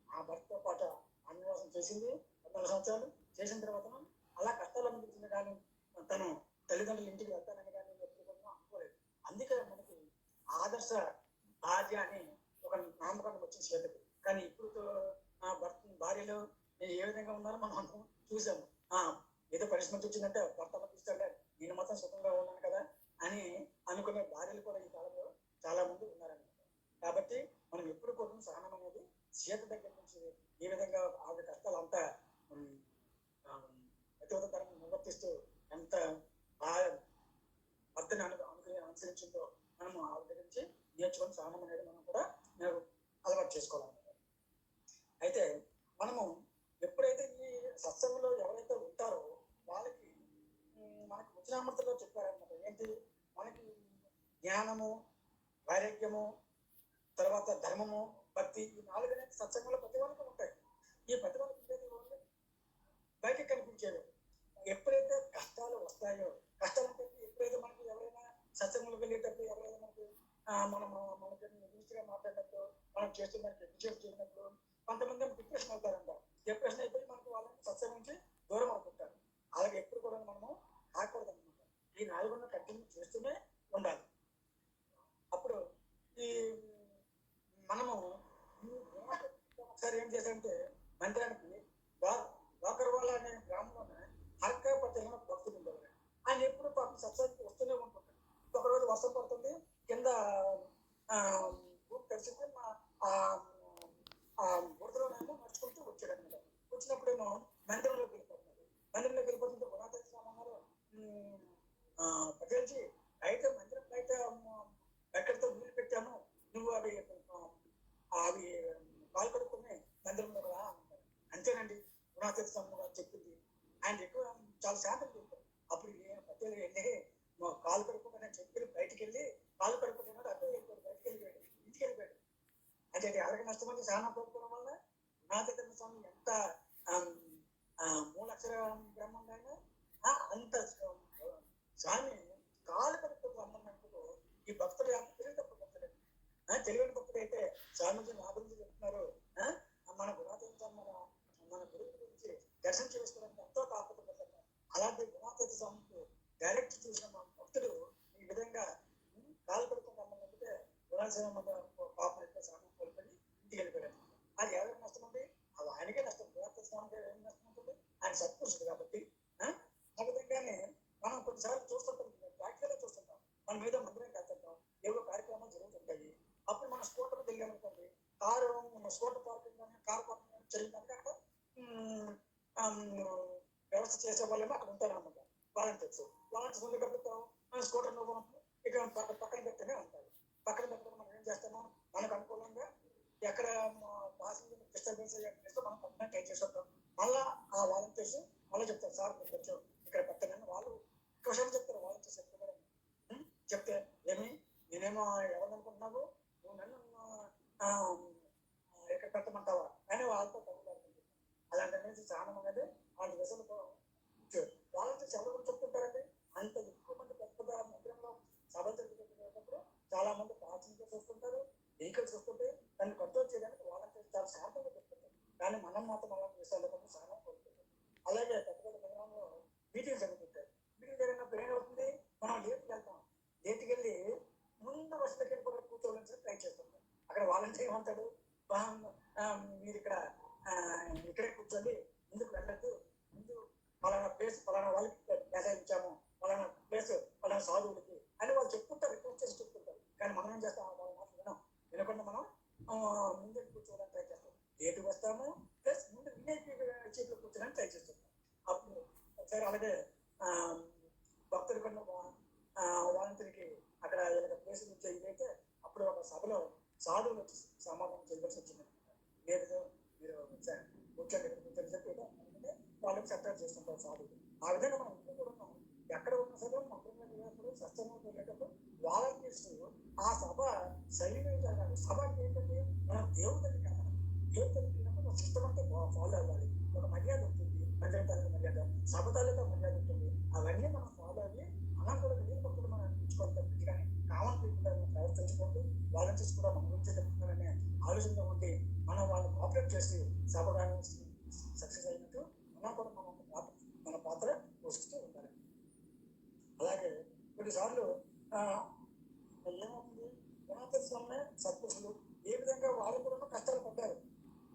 S4: ఆ భర్తతో పాటు అరణ్యవాసం చేసింది 14 సంవత్సరాలు. చేసిన తర్వాత అలా కష్టాలు అనిపించింది కానీ తను తల్లిదండ్రుల ఇంటికి వెళ్తానని కానీ ఎప్పుడు కూడా అనుకోలేదు. అందుకే మనకి ఆదర్శ భార్య అని ఒక నామకరణం వచ్చింది సీతకు. కానీ ఇప్పుడు భార్యలు ఏ విధంగా ఉన్నారో మనం అందరం చూసాము. ఏదో పనిష్మెంట్ వచ్చిందంటే భర్త పంపిస్తాడే, నేను మాత్రం సుఖంగా ఉన్నాను కదా అని అనుకునే భార్యలు కూడా ఈ కాలంలో చాలా మంది ఉన్నారన్నమాట. కాబట్టి మనం ఎప్పుడు కూడా సహనం అనేది సీత దగ్గర నుంచి ఏ విధంగా ఆవిడ కష్టాలు అంతా ప్రతివదతరం నివర్తిస్తూ ఎంత భర్తని అనుసరించిందో మనము ఆవిడ దగ్గర నుంచి నేర్చుకొని సహనం అనేది మనం కూడా అలవాటు చేసుకోవాలన్నమాట. అయితే మనము ఎప్పుడైతే ఈ సత్సంగంలో ఎవరైతే ఉంటారో వాళ్ళకి మనకు వచనామృతంలో చెప్పారనమాట. ఏంటి మనకి జ్ఞానము, వైరాగ్యము, తర్వాత ధర్మము, భక్తి, ఈ 4 అనేది సత్సంగంలో ప్రతి వాళ్ళకి ఉంటాయి. ఈ ప్రతి వాళ్ళకి బయటకు కనిపించేవి. ఎప్పుడైతే కష్టాలు వస్తాయో, కష్టాలు అంటే ఎప్పుడైతే మనకి ఎవరైనా సత్సంగంలో వెళ్ళేటప్పుడు ఎవరైనా మనకి మనకి నిశ్చిగా మాట్లాడినప్పుడు మనం చేస్తున్నట్టు ఎడ్యుకేట్ చేసినప్పుడు కొంతమంది డిప్రెషన్ అవుతారంట. డిప్రెషన్ అయిపోయి మనకు వాళ్ళని సత్సంగం నుంచి దూరం అవుతుంటారు. అలాగే ఎప్పుడు కూడా మనము ఆకూడదు అనమాట. ఈ 4 కంటిన్యూ చేస్తూనే ఉండాలి. అప్పుడు ఈ మనము ఒకసారి ఏం చేశారంటే మందిరానికి వాకర్వాళ్ళ అనే గ్రామంలోనే హర్కాపతి భక్తులు ఉండేవారు. ఆయన ఎప్పుడు పాపం సత్సంగం వస్తూనే ఉంటుంటారు. ఒకరోజు వర్షం పడుతుంది, కింద భూమి తడిసింది, బురదలోనేమో నడుచుకుంటూ వచ్చాడు అనమాట. వచ్చినప్పుడేమో మందిరంలోకి వెళ్ళిపోతున్నారు. మందిరంలోకి వెళ్ళిపోతుంటే గుణాధ్యక్షులు పటేల్జీ బయట మందిరం బయట ఎక్కడితో నీళ్ళు పెట్టాము, నువ్వు అవి పాలు కడుక్కుని మందిరంలో రా అంటారు. అంతేనండి గుణాధ్యక్ష చెప్పింది. ఆయన ఎక్కువ చాలా శాంతం చెప్పారు. అప్పుడు పటేల్ వెళ్ళి కాలు కడుక్కోమని చెప్పి బయటికి వెళ్ళి కాలు కడుక్కుంటున్నాడు. అర్థం వెళ్ళిపోయాడు, బయటికి వెళ్ళిపోయాడు, ఇంటికి వెళ్ళిపోయాడు. అంటే అది ఎవరికి నష్టమైంది? సహనం కోరుకోవడం వల్ల గుణాధ్యక్ష స్వామి ఎంత మూలక్షర బ్రహ్మంగా అంత స్వామి కాలు కడుక్కు రమ్మన్నప్పుడు ఈ భక్తులు తెలియని తప్ప భక్తులు తెలియని భక్తులు అయితే స్వామిజీని అభివృద్ధి చెప్తున్నారు. మన గుణాధ్యక్ష మన గురువు గురించి దర్శనం చేసుకోవడానికి ఎంతో కాకపోతే అలాంటి గుణాధ్యక్ష స్వామికి డైరెక్ట్ చూసిన మా భక్తులు ఈ విధంగా కాలు కడుక్కు రమ్మన్నప్పుడే గుణాధ్యక్ష పాపం ఎక్కువ స్వామి కోల్పోయి ఇంటికి వెళ్ళిపోయారు. అది ఎవరికి నష్టం ఉంది? అది ఆయనకే నష్టం. గుణాధ్యక్ష స్వామికి ఏం నష్టం ఉంటుంది? ఆయన సత్పురుషుడు కాబట్టి. ఆ విధంగానే మనం కొన్నిసార్లు చూస్తుంటాం, ప్రాక్టికల్గా చూస్తుంటాం. మన మీద మందిరం కలుతుంటాం, ఏవో కార్యక్రమాలు జరుగుతుంటాయి. అప్పుడు మన స్కూటర్ తెలియనుకోండి, కారు స్కూటర్ పార్కింగ్ కానీ కారు పార్కింగ్ చేయడానికి అక్కడ వ్యవస్థ చేసే వాళ్ళేమో అక్కడ ఉంటారన్నమాట. వాలంటీర్స్ ఉండేటప్పుడు మన స్కూటర్ ఇక పక్కన పెట్టుకునే ఉంటారు. పక్కన పెట్టుకుని మనం ఏం చేస్తాము, మనకు అనుకూలంగా ఎక్కడ పాసింజర్ డిస్టర్బెన్స్ అయ్యేట్టు మనం పక్కన ట్రై చేస్తుంటాం. మళ్ళా ఆ వాలంటీర్స్ మళ్ళీ చెప్తారు, సార్ మీరు కొంచెం ఇక్కడ పెట్టనని వాళ్ళు క్వశ్చన్ చెప్తారు. వాలంటీర్స్ ఎప్పుడు కూడా చెప్తే ఏమి నేనేమో ఎవరు అనుకుంటున్నావు, నువ్వు నన్ను ఇక్కడ పెట్టమంటావా అని వాళ్ళతో తగ్గుతారు. అలాంటి అనేది సహనం అనేది వాళ్ళ విషయంలో వాలంటీర్స్ ఎవరు కూడా చెప్తుంటారండి. అంత ఎక్కువ మంది పెద్ద పెద్ద మందిరంలో సభలు జరుగుతున్నప్పుడు చాలా మంది పాసింజర్స్ వస్తుంటారు, వెహికల్స్ వస్తుంటే దాన్ని కంట్రోల్ చేయడానికి వాలంటీర్స్ చాలా శాంతంగా చెప్తుంటారు. కానీ మనం మాత్రం అలాంటి విషయాల్లో సహనం కోరుకుంటాం. అలాగే పెద్ద పెద్ద మందిరంలో మీటింగ్ జరుగుతుంటాయి. మీటింగ్ జరిగినప్పుడు ఏమవుతుంది, మనం లేట్కి వెళ్తాం. లేట్కి వెళ్ళి ముందు బస్సు దగ్గర కూడా కూర్చోవాలని ట్రై చేస్తుంటాం. అక్కడ వాలంటీర్ ఏమంటాడు, మీరు ఇక్కడే కూర్చోండి, ముందుకు వెళ్ళద్దు, ముందు పలానా ప్లేస్ పలానా వాళ్ళకి కేటాయించాము, పలానా ప్లేస్ పలానా సాధువులకి అని వాళ్ళు చెప్పుకుంటారు, రిక్వెస్ట్ చేసి చెప్పుకుంటారు. కానీ మనం ఏం చేస్తాం, వాళ్ళ మాటలు వినకుండా మనం ముందు కూర్చోవడానికి ట్రై చేస్తాం. లేటుగా వస్తాము, ప్లస్ ముందు వినేకి చీట్లో కూర్చోడానికి ట్రై చేస్తుంటాం. అప్పుడు ఒకసారి అలాగే భక్తుల కన్నా వాలంటీర్కి అక్కడ ప్లేస్ నుంచి ఇదైతే అప్పుడు ఒక సభలో సాధువులు వచ్చి సమాధానం చేయవలసి వచ్చింది. లేదు మీరు కూర్చొని కూర్చొని చెప్పి వాళ్ళకి సత్కారం చేస్తుంటారు సాధువులు. ఆ విధంగా మనం ఇంట్లో కూడా ఉన్నాం. ఎక్కడ ఉన్నా సరే మంత్రులు సత్సంగం వెళ్ళేటప్పుడు వాలంటీర్స్ ఆ సభ శైలి జరగాలి. సభ అంటే ఏంటంటే మనం దేవుడిని కాదు, దేవుడిని ఒక సిస్టమ్ అంటే ఫాలో అవ్వాలి. ఒక మర్యాద ఉంటుంది, మందిరం తాలూకా మర్యాద, సభ తాలూకా మర్యాద ఉంటుంది. అవన్నీ మనం ఫాలో అయ్యి మనం కూడా భక్తులు మనం అనిపించుకోవాలి తప్పించి కానీ కామన్ పీపుల్ ప్రవర్తించుకోండి. వాలంటీర్స్ కూడా మన గురించి చెప్తున్నారనే ఆలోచనతో ఉండి మనం వాళ్ళు కోఆపరేట్ చేసి సభ కానీ సక్సెస్ అయినట్టు మనం కూడా మన పాత్ర పోషిస్తూ ఉండాలి. అలాగే కొన్నిసార్లు ఏమవుతుంది, గుణాత్మ స్వామి సత్పురుషులు ఏ విధంగా వాళ్ళు కూడా కష్టాలు పడ్డారు.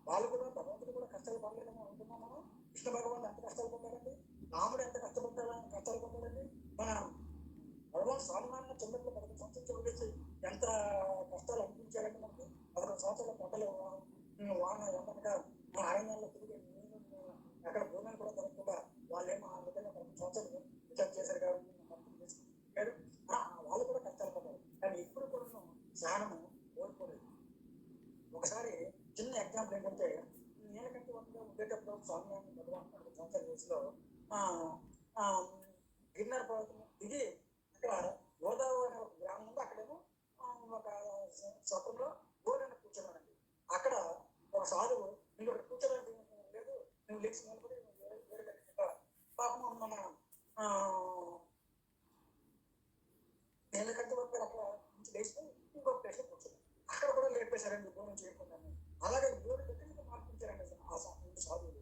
S4: వాళ్ళు కూడా భగవంతుడు కూడా కష్టాలు పడలేదని అనుకున్నాం. మనం కృష్ణ భగవాన్ ఎంత కష్టాలు పడ్డారండి, రాముడు ఎంత కష్టాలు పడ్డారండి. మన భగవాన్ స్వామినారాయణ చిన్నప్పుడు 11 సంవత్సరాలు వదిలేసి ఎంత కష్టాలు అనిపించారంటే మనకి 11 సంవత్సరాల పంటలు వాన ఎండగా అరణ్యాల్లో తిరిగి అక్కడ భూమిని కూడా దొరకకుండా వాళ్ళేమో ఆ విధంగా 11 సంవత్సరాలు రిటర్న్ చేశారు కాబట్టి వాళ్ళు కూడా కష్టాలు పడ్డారు. కానీ ఇప్పుడు కూడా సహనము కోల్పోలేదు. ఒకసారి చిన్న ఎగ్జాంపుల్ ఏంటంటే, నేనకంటే ఉండేటప్పుడు స్వామినారాయణ భగవాన్ 11 సంవత్సరాల వయసులో గిరినర్ పర్వతం దిగి అక్కడ గోదావరి అనే ఒక గ్రామం ఉంది. అక్కడేమో ఒక సత్రంలో గోడన కూర్చున్నానండి. అక్కడ ఒక సాధువు నీకు అక్కడ కూర్చోడానికి లేదు, నువ్వు లేచి నిలబడి పాపం మన నేలకంటే వరకు అక్కడ నుంచి లేచిపోయి ఇంకొక ప్లేస్లో కూర్చున్నాను. అక్కడ కూడా లేపేశారండి భోజనం చేయకుండానే. అలాగే దేవుడు దగ్గరికి మార్పించారండి ఆ సాధువులు.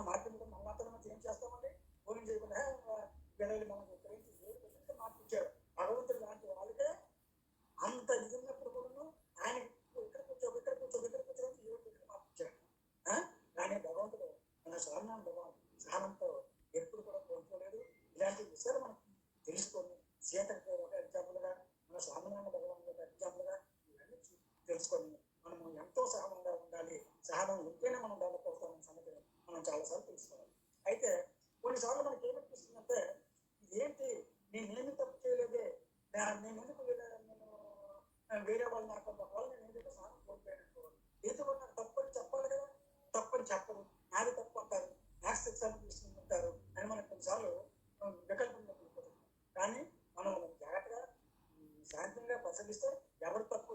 S4: మార్పించడం మన మాత్రమే ఏం చేస్తామండి, భోజనం చేయకుండా గడవలు మనకు గ్రహించి దేవుడు దగ్గరికి మార్పించారు. భగవంతుడు లాంటి వాళ్ళకే అంత ఇది ఉన్నప్పుడు కూడా ఆయన ఇక్కడ కూర్చోడానికి దేవుడు దగ్గర మార్పించారు. కానీ భగవంతుడు మన స్వామినారాయణ భగవాన్ సహనంతో ఎప్పుడు కూడా కోల్పోలేదు. ఇలాంటి విషయాలు మనం తెలుసుకొని సీతకు ఒక ఎగ్జాంపుల్గా, మన స్వామినారాయణ భగవాన్ ఒక ఎగ్జాంపుల్గా ఇవన్నీ తెలుసుకొని మనము ఎంతో సహనంగా ఉండాలి. సహనం ఉంటేనే మనం డెవలప్ అవుతామన్న సంగతి మనం చాలాసార్లు తెలుసుకోవాలి. అయితే కొన్నిసార్లు మనకి ఏమనిపిస్తుందంటే, ఏంటి నేనేమి తప్పు చేయలేదే, నేను ఎందుకు నేను వేరే వాళ్ళు నాకు వల్ల నేను ఎందుకు సహనం కోల్పోయాను, ఏదో నాకు తప్పని చెప్పాలి కదా, తప్పని చెప్పరు, నాది తప్పు అంటారు, మ్యాథ్స్ ఎగ్జామ్ తీసుకుంటారు అని మనకు కొన్నిసార్లు వికల్పంగా వెళ్ళిపోతుంది. కానీ మనం జాగ్రత్తగా శాంతంగా పరిశీలిస్తే ఎవరు తప్పు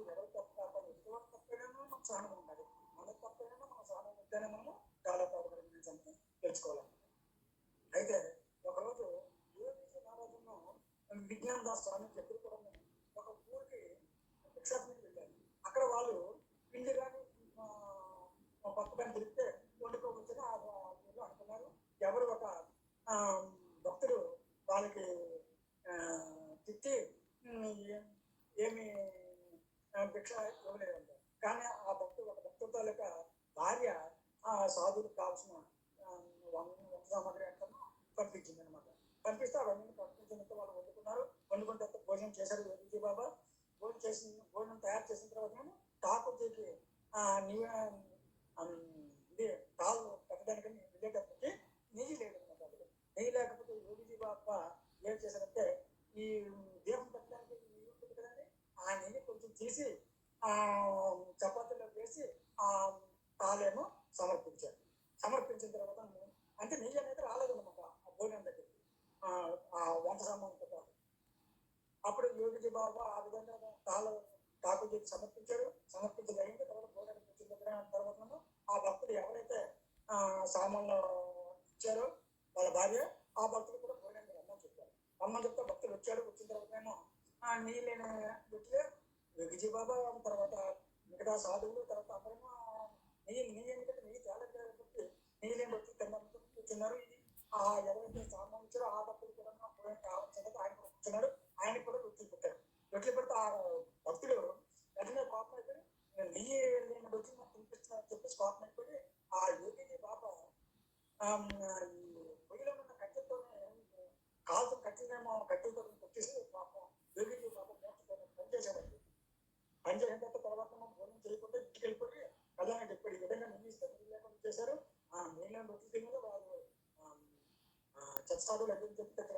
S4: కాకుండా ఎటువంటి తప్పైనా మనం సహనం ఉండాలి. మన తప్పైనా మన సహనం ఉంటేనే మనము చాలా బాధపడిన సంగతి తెలుసుకోవాలి. అయితే ఒకరోజు యోగీజీ మహారాజును విజ్ఞాన దాస్ స్వామి దగ్గర కూడా ఒక ఊరికి భిక్షాటనకి వెళ్ళారు. అక్కడ వాళ్ళు పిండి కానీ పక్క పైన తిరిగితే వండుకోవచ్చని ఆ ఊళ్ళో అనుకున్నారు. ఎవరు ఒక భక్తుడు వాళ్ళకి తిట్టి ఏమి భిక్ష ఇవ్వలేదంట. కానీ ఆ ఒక భక్తుల యొక్క భార్య సాధువులకు కావాల్సిన వంట సామాగ్రి అంటే పంపించింది అనమాట. పంపిస్తే అవన్నీ పంపించినంత వాళ్ళు వండుకున్న తర్వాత భోజనం చేశారు. యోగీజీ బాబా భోజనం తయారు చేసిన తర్వాత ఠాకూర్జీకి ఇది తాళ్ళు పెట్టడానికి వెళ్ళేటప్పటికి నెయ్యి లేదన్నమాట. నెయ్యి లేకపోతే యోగీజీ బాబా ఏం చేశారంటే, ఈ దీపం పెట్టడానికి నెయ్యి ఉంటుంది కదండి, ఆ నెయ్యి కొంచెం తీసి చపాతీలో వేసి ఆ తాళేమో సమర్పించారు. సమర్పించిన తర్వాత అంటే నెయ్యి అనేది రాలేదన్నమాట ఆ భోజనం దగ్గరికి, ఆ వంట సామాన్తో పాటు. అప్పుడు యోగిజీ బాబా ఆ విధంగా ఠాకూర్జీకి సమర్పించగలిగింది. తర్వాత భోజనానికి వచ్చిన తర్వాత ఆ భక్తుడు ఎవరైతే సామాన్లు ఇచ్చారో వాళ్ళ భార్య, ఆ భక్తుడు కూడా భోజనానికి రమ్మని చెప్పారు. రమ్మని చెప్తే భక్తుడు వచ్చాడు. వచ్చిన తర్వాత ఏమో నీళ్ళని పెట్టలే యోగిజీ బాబా, తర్వాత మిగతా సాధువులు, తర్వాత అందరేమో నెయ్యి ఎందుకంటే నెయ్యి తేడా కాబట్టి నెయ్యి వచ్చి తినడానికి కూర్చున్నారు. ఇది ఎవరైతే సామాన్లు ఇచ్చారో ఆ భక్తుడు కూడా కావాల్సిన ఆయన కూడా కూర్చున్నాడు. ఆయన కూడా రొట్టెలు పెట్టారు. రొట్టెలు పెడితే ఆ భక్తుడు వెంటనే కోపం అయిపోయి నెయ్యి నేను వచ్చి నాకు తినిపిస్తున్నాను చెప్పేసి కోపం అయిపోయి ఆ యోగిజీ బాబా పొయ్యిలో ఉన్న కట్టెలతోనే కాలుతో కట్టినేమో కట్టెలతో కొట్టేసి పాపం యోగికి పాపం పని చేశారండి. పని చేసిన తర్వాత భోజనం చేయకుండా ఇంటికి వెళ్ళిపోయి కళ్యాణం చెప్పాడు. ఈ విధంగా నీళ్ళు లేకుండా చేశారు. ఆ నీళ్ళని రొట్టి తిని వాళ్ళు చచ్చాడు లేదని చెప్పి దగ్గర.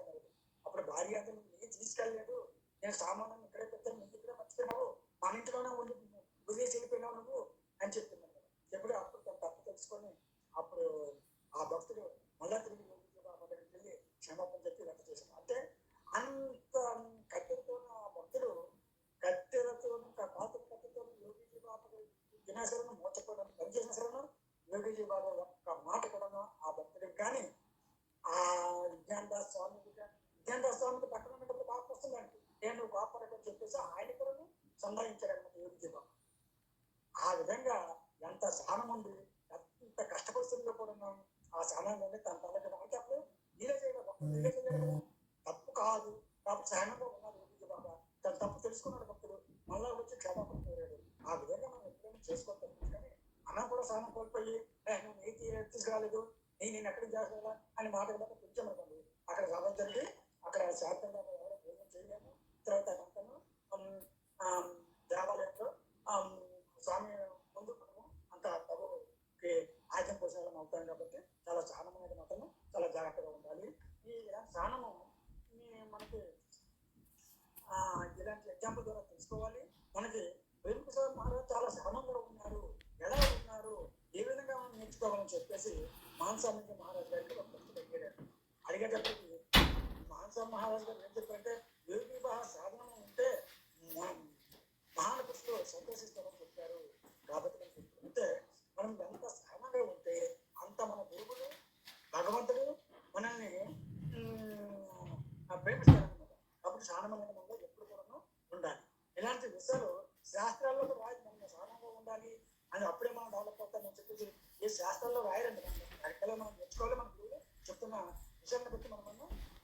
S4: అప్పుడు భార్య అంటే నేను తీసుకెళ్ళలేదు, నేను సామాన్యం ఇక్కడే పెట్టాను, నీకు ఇక్కడే మర్చిపోయినావు, మన ఇంట్లోనే ఉండి వదిలేసి వెళ్ళిపోయినావు నువ్వు అని చెప్తున్నాను. ఎప్పుడు అప్పుడు తను తప్పు తెలుసుకొని అప్పుడు ఆ భక్తుడు మళ్ళా తిరిగి దగ్గరికి వెళ్ళి క్షమాపణ చెప్పి లెక్క చేశాను. అంటే అంత కట్టెలతో ఆ భక్తుడు కట్టెలతో పాత కట్టెతో యోగిజీ బాబు వినాశలను మోసపోవడానికి పనిచేసిన సరే యోగిజీ బాబు ఒక్క మాట కూడా ఆ భక్తుడికి కానీ ఆ విజ్ఞానదాస్ స్వామికి పక్కన ఉన్నప్పుడు పాపం వస్తుందండి. నేను పాపడని చెప్పేసి ఆయన కూడా సంధానించారనమాట యోగిజీ బాబు. ఆ విధంగా ఎంత సహనం ఉంది, ఎంత కష్టపడుతుందో కూడా ఆ సహనాన్ని తన తనకి అంటే అప్పుడు నీరే చేయడం తప్పు కాదు కాబట్టి సహనంగా ఉన్నారు యోగిజీ బాబా. తన తప్పు తెలుసుకున్నాడు భక్తుడు, మళ్ళా వచ్చి క్షమాపణ కోరాడు. ఆ విధంగా మనం ఎప్పుడైనా చేసుకోవద్దు. కానీ అన్న కూడా సహనం కోల్పోయి నువ్వు నీతి తీసుకురాలేదు, నేను ఎక్కడికి చేస్తా అని మాట కొంచెం అనుకోండి. అక్కడ సభ జరిగి అక్కడ శాస్త్రంగా ఎవరో భోజనం చేయలేము. తర్వాత దేవాలయంలో స్వామి ముందు అంత తగుకి ఆజ్ఞ పోషాలం అవుతాం కాబట్టి చాలా సహనం అనేది మాత్రం చాలా జాగ్రత్తగా ఉండాలి. ఈ సహనము మనకి ఇలాంటి ఎగ్జాంపుల్ ద్వారా తెలుసుకోవాలి. మనకి వేణుగోపాల్ మహారాజ్ చాలా సహనంగా ఉన్నారు, ఎలా ఉన్నారు, ఏ విధంగా మనం నేర్చుకోవాలని చెప్పేసి మానసానంద మహారాజ్ గారికి ఒక ప్రశ్న అడిగేటప్పటికి మానసానంద మహారాజ్ గారు ఏం చెప్పారంటే యోగి వివాహ సాధన ఉంటే మహానుభులు సంతోషిస్తారని చెప్పారు. కాబట్టి అంటే మనం ఎంత సహనంగా ఉంటే అంత మన గురువులు భగవంతుడు మనల్ని ప్రేమిస్తారనమాట. కాబట్టి సహనం అనేది మనలో ఎప్పుడు కూడా ఉండాలి. ఇలాంటి విషయాలు శాస్త్రాల్లో రాయి మనం సహనంగా ఉండాలి అని అప్పుడే మనం డెవలప్ అవుతామని చెప్పేసి ఏ శాస్త్రాల్లో రాయరండి. అక్కడ మనం నేర్చుకోవాలి. మన గురువులు చెప్తున్న విషయాన్ని బట్టి మనం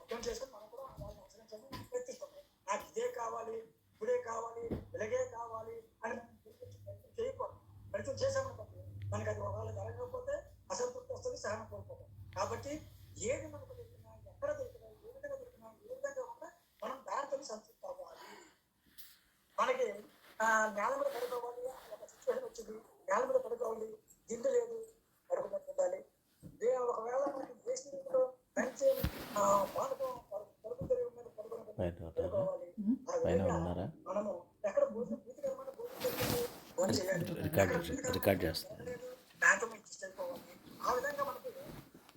S4: అర్థం చేసుకుని మనం కూడా వాళ్ళని అనుసరించాలని ప్రయత్నిస్తాం. నాకు ఇదే కావాలి, ఇప్పుడే కావాలి, ఇలాగే కావాలి అని ప్రయత్నం చేయకూడదు. ప్రయత్నం చేసామనుకోండి మనకి అది ఒకవేళ జరగకపోతే అసంతృప్తి వస్తుంది, సహనం కోల్పోతాం. కాబట్టి ఏది మనకు దొరికినా, ఎక్కడ దొరికినా, ఏ విధంగా దొరికినా, ఏ విధంగా ఉన్నా మనం దాంతో సంతృప్తి అవ్వాలి. మనకి నేల మీద పడుకోవాలి ఒక సిచ్యువేషన్ వచ్చింది, నేల మీద పడుకోవాలి, దిండు లేదు, పడుకున్నట్టు ఉండాలి. ఒకవేళ మనకి దేశంలో మంచి పడుకు తెరువు మీద పడుకోవాలి. ఆ విధంగా మనము ఎక్కడ భూతికరమైన భోజనం చేయాలి,
S2: రికార్డ్ చేస్తాను.
S4: దాంతో మనం అయిపోవాలి. ఆ విధంగా మనకి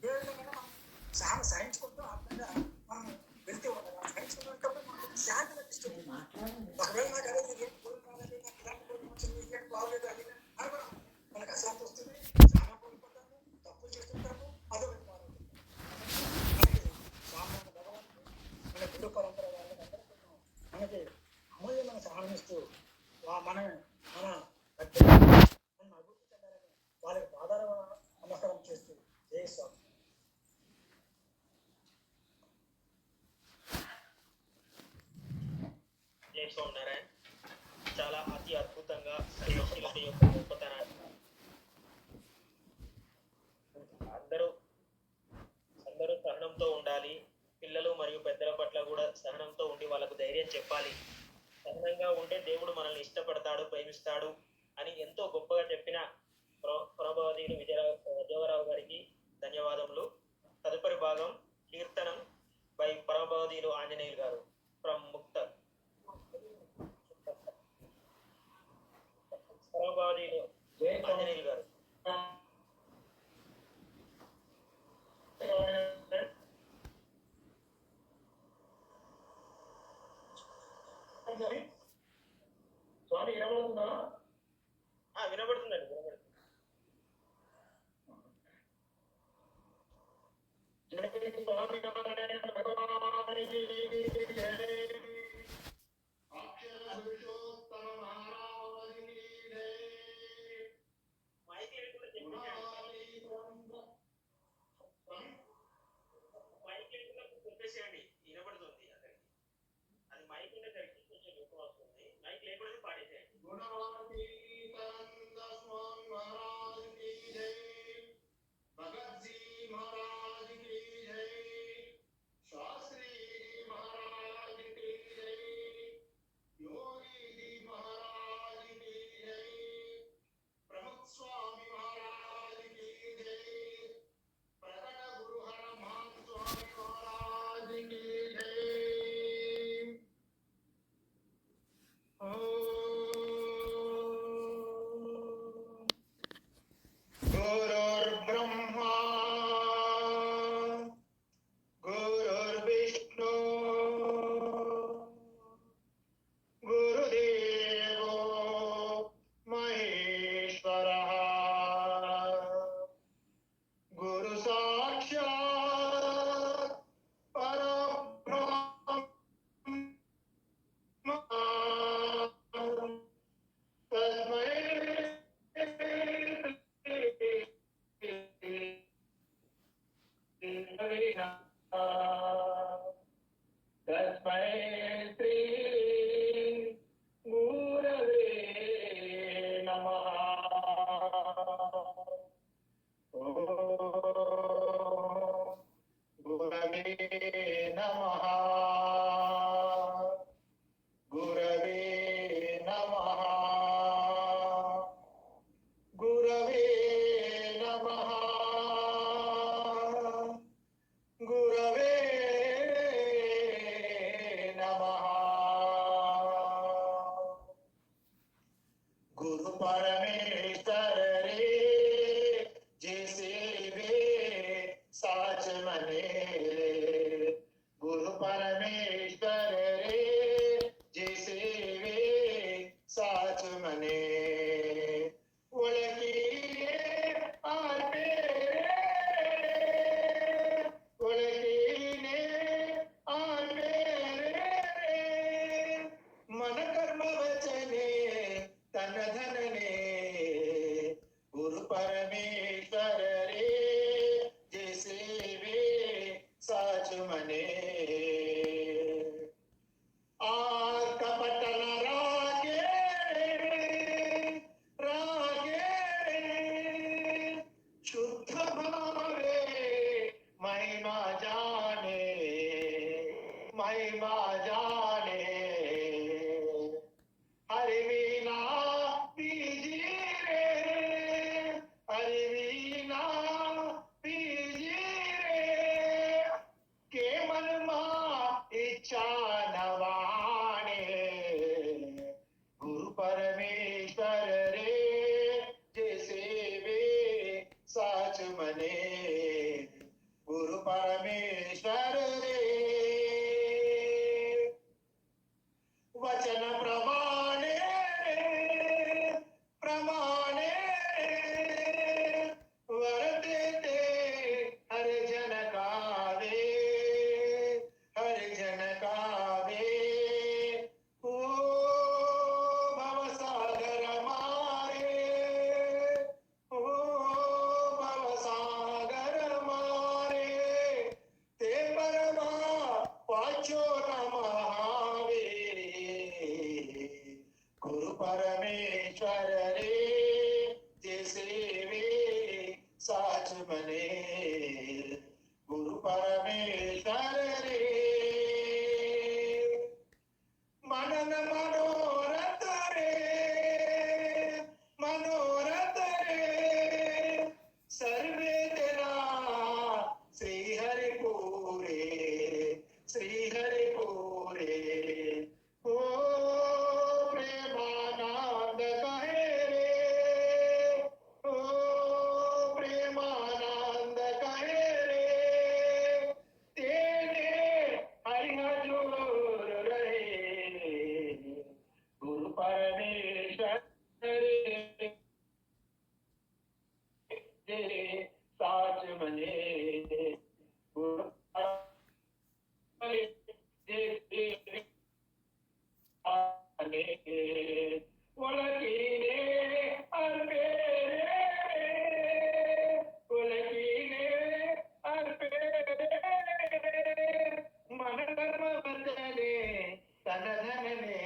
S4: ఏ విధంగా మనం సహించుకుంటూ ఆ విధంగా మనం వెళ్తూ ఉండాలి. సహించుకున్నప్పుడు మనకు శాంతి లభిస్తుంది. ఒకవేళ నాకు అదే బాగలేదు అది అనుకున్నాం, మనకు అశాంతి వస్తుంది, సహనం కోల్పోతాము, తప్పులు చేస్తుంటాము, అదొకటి బాగుంటుంది. మనకి సామాన్య భగవంతుడు మన గురు పరంపర వాళ్ళకి అందరికీ మనకి అమూల్యమైన సహనం ఇస్తూ మన అభివృద్ధి చెందాలని వాళ్ళకి ఆధార నమస్కారం చేస్తూ జై స్వామి.
S3: జై స్వామినారాయణ. చాలా అతి అద్భుతంగా సహనశీలత యొక్క గొప్పతనాన్ని అందరూ సహనంతో ఉండాలి. పిల్లలు మరియు పెద్దల పట్ల కూడా సహనంతో ఉండి వాళ్ళకు ధైర్యం చెప్పాలి. సహనంగా ఉంటే దేవుడు మనల్ని ఇష్టపడతాడు, ప్రేమిస్తాడు అని ఎంతో గొప్పగా చెప్పిన ప్రభావదీయులు విజయరావు గారికి ధన్యవాదములు. తదుపరి భాగం కీర్తనం బై ప్రభావదీయులు ఆంజనేయులు గారు ఫ్రమ్ ముక్తర్. ప్రభావదీయులు ఆంజనేయులు గారు.
S4: స్వామి వినబడుతుందా?
S3: వినబడుతుందండి, వినబడుతుంది. చెప్పేసేయండి, వినబడుతుంది అక్కడికి. అది మైక్ ఉంటే సరికి కొంచెం ఎక్కువ వస్తుంది, మైక్ లేకుండా పాడేసేయండి. भगत जी महाराज की जय, शास्त्री
S5: तस्मै श्री गुरवे नमः। गुरवे नमः। गुरवे नमः। गुरवे नमः। गुरवे नमः। गुरु परमेश्वर रे जैसे वे साच मने। गुरु परमेश्वर रे जैसे वे साच मने। ಒಳಗಿಯೇ ಆರ್ಬೇರೆ ಒಳಗಿನೇ ಆರ್ಬೇರೆ मन कर्म वचने तन धनने गुरु परमेश्वर रे जैसे वे साच मने। आर कपट न रागे रागे शुद्ध भावे महिमा जाने महिमा जाने। हरिवीना पीजी रे हरिवीना पीजी रे के मन मा इच्छा नवाणे। गुरु परमेश्वर रे जैसे वे साच मने। गुरु परमेश्वर रे वचन प्रमाणे प्रमाणे वर देते हर जन कावे हर जन कावे। ओ भवसागर मारे ओ भवसागर मारे ते परमा पाचो नमहावे। गुरु परमेश्वर रे जैसे वे साच मने। गुरु परमेश्वर रे मनन मनोरथ रे मनोरथ रे सर्वे तेरा श्री हरि पूरे श्री हरि पूरे। ओ प्रेमानंद कहे रे ओ प्रेमानंद कहे रे तेरे हरि हजूर रहे। गुरु परमेश्वर रे साच मने। गुरु ಒಳಗಿನೇ ಅರ್ಬೇರೆ ಒಳಗಿನೇ ಅರ್ಬೇರೆ मन कर्म बंधने तन धनने।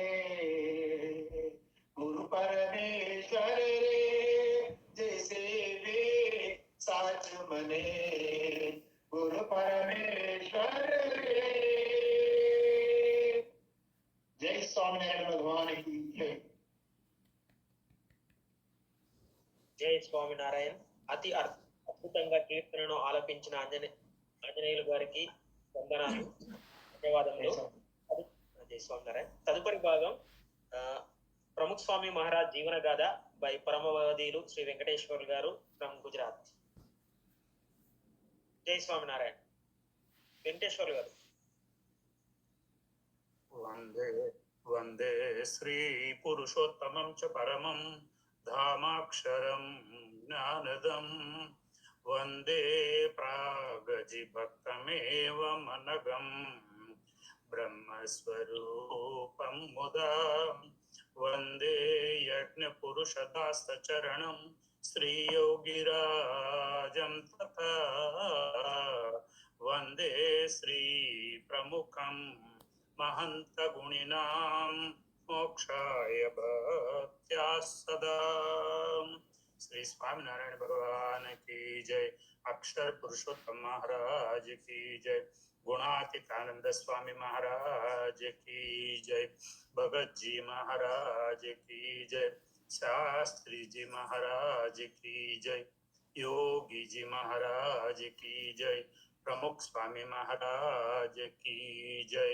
S5: गुरु परमेश्वर रे जैसे वे साच मने। गुरु परमेश्वर रे। जय स्वामीनारायण भगवान की जय।
S3: జై స్వామినారాయణ. అతి అద్భుతంగా కీర్తనను ఆలపించిన ఆంజనేయులు గారికి వందనాలు, ధన్యవాదములు. జై స్వామినారాయణ. తదుపరి భాగం ప్రముఖ్ స్వామి మహారాజ్ జీవన గాథ బై పరమవదీయులు శ్రీ వెంకటేశ్వర్లు గారు ఫ్రమ్ గుజరాత్. జై స్వామినారాయణ. వెంకటేశ్వర్లు గారు.
S6: వందే వందే శ్రీ పురుషోత్తమం చ పరమం ధామాక్షరం జ్ఞానదం వందే ప్రాగజిభక్తమేవ మనగం బ్రహ్మస్వరూపం ముదా వందే యజ్ఞపురుషదాస్తచరణం శ్రీయోగిరాజం తథా శ్రీ ప్రముఖం మహంత గుణినాం మోక్షాయ భక్త్యా సదా. శ్రీ స్వామినారాయణ భగవాన్ की जय. अक्षर पुरुषोत्तम महाराज की जय. गुणातीतानंद स्वामी महाराज की जय. भगत जी महाराज की जय. शास्त्री जी महाराज की जय. योगी जी महाराज की जय. प्रमुख स्वामी महाराज की जय.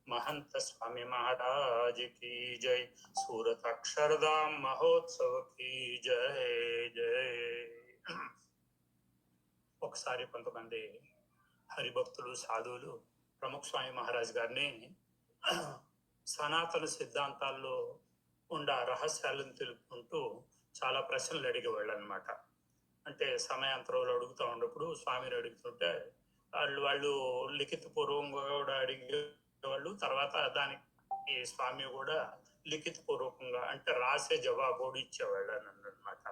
S6: महंत स्वामी महाराज की जय. सूरत अक्षरधाम महोत्सव की जय जय. ఒకసారి కొంతమంది హరిభక్తులు సాధువులు ప్రముఖ స్వామి మహారాజ్ గారిని సనాతన సిద్ధాంతాల్లో ఉండ రహస్యాలను తెలుపుకుంటూ చాలా ప్రశ్నలు అడిగేవాళ్ళు అనమాట. అంటే సమయాంతరంలో అడుగుతూ ఉన్నప్పుడు స్వామిని అడుగుతుంటే వాళ్ళు లిఖిత పూర్వకంగా కూడా అడిగేవాళ్ళు. తర్వాత దానికి స్వామి కూడా లిఖిత పూర్వకంగా అంటే రాసే జవాబు కూడా ఇచ్చేవాళ్ళు అని అన్నమాట.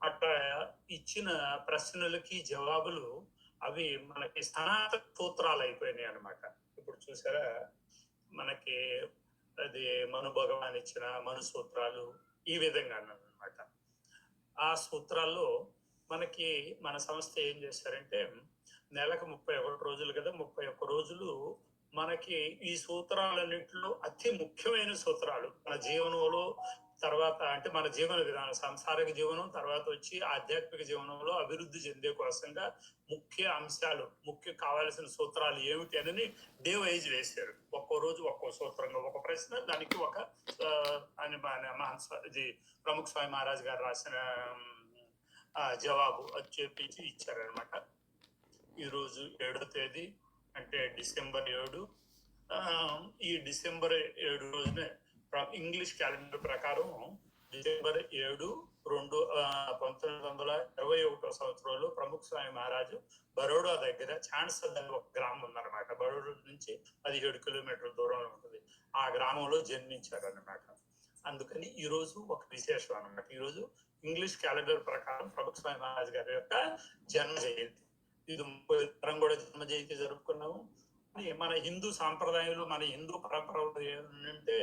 S6: అట్లా ఇచ్చిన ప్రశ్నలకి జవాబులు అవి మనకి సనాతన సూత్రాలు అయిపోయినాయి అనమాట. ఇప్పుడు చూసారా, మనకి అది మను భగవాన్ ఇచ్చిన మను సూత్రాలు ఈ విధంగా అన్నమాట. ఆ సూత్రాల్లో మనకి మన సంస్థ ఏం చేశారంటే, నెలకు 31 రోజులు కదా, 31 రోజులు మనకి ఈ సూత్రాలన్నింటిలో అతి ముఖ్యమైన సూత్రాలు మన జీవనంలో, తర్వాత అంటే మన జీవన విధానం, సంసారిక జీవనం, తర్వాత వచ్చి ఆధ్యాత్మిక జీవనంలో అభివృద్ధి చెందే కోసంగా ముఖ్య అంశాలు, ముఖ్య కావాల్సిన సూత్రాలు ఏమిటి అని డే వైజ్ వేశారు. ఒక్కో రోజు ఒక్కో సూత్రంగా ఒక ప్రశ్న, దానికి ఒక ఇది ప్రముఖ స్వామి మహారాజ్ గారు రాసిన జవాబు అది చెప్పించి ఇచ్చారనమాట. ఈరోజు 7వ తేదీ అంటే డిసెంబర్ 7. ఈ డిసెంబర్ 7 రోజునే ఇంగ్లీష్ క్యాలెండర్ ప్రకారం డిసెంబర్ 7, 1921 సంవత్సరంలో ప్రముఖ స్వామి మహారాజు బరోడా దగ్గర ఛాన్సల్ అని ఒక గ్రామం ఉందన్నమాట. బరోడా నుంచి 17 కిలోమీటర్ల దూరంలో ఉంటుంది. ఆ గ్రామంలో జన్మించారు అన్నమాట. అందుకని ఈ రోజు ఒక విశేషం అన్నమాట. ఈ రోజు ఇంగ్లీష్ క్యాలెండర్ ప్రకారం ప్రముఖ స్వామి మహారాజ్ గారి యొక్క జన్మ జయంతి. ఇది మనం కూడా జన్మ జయంతి జరుపుకున్నాము. మన హిందూ సాంప్రదాయంలో, మన హిందూ పరంపరలో ఏంటంటే,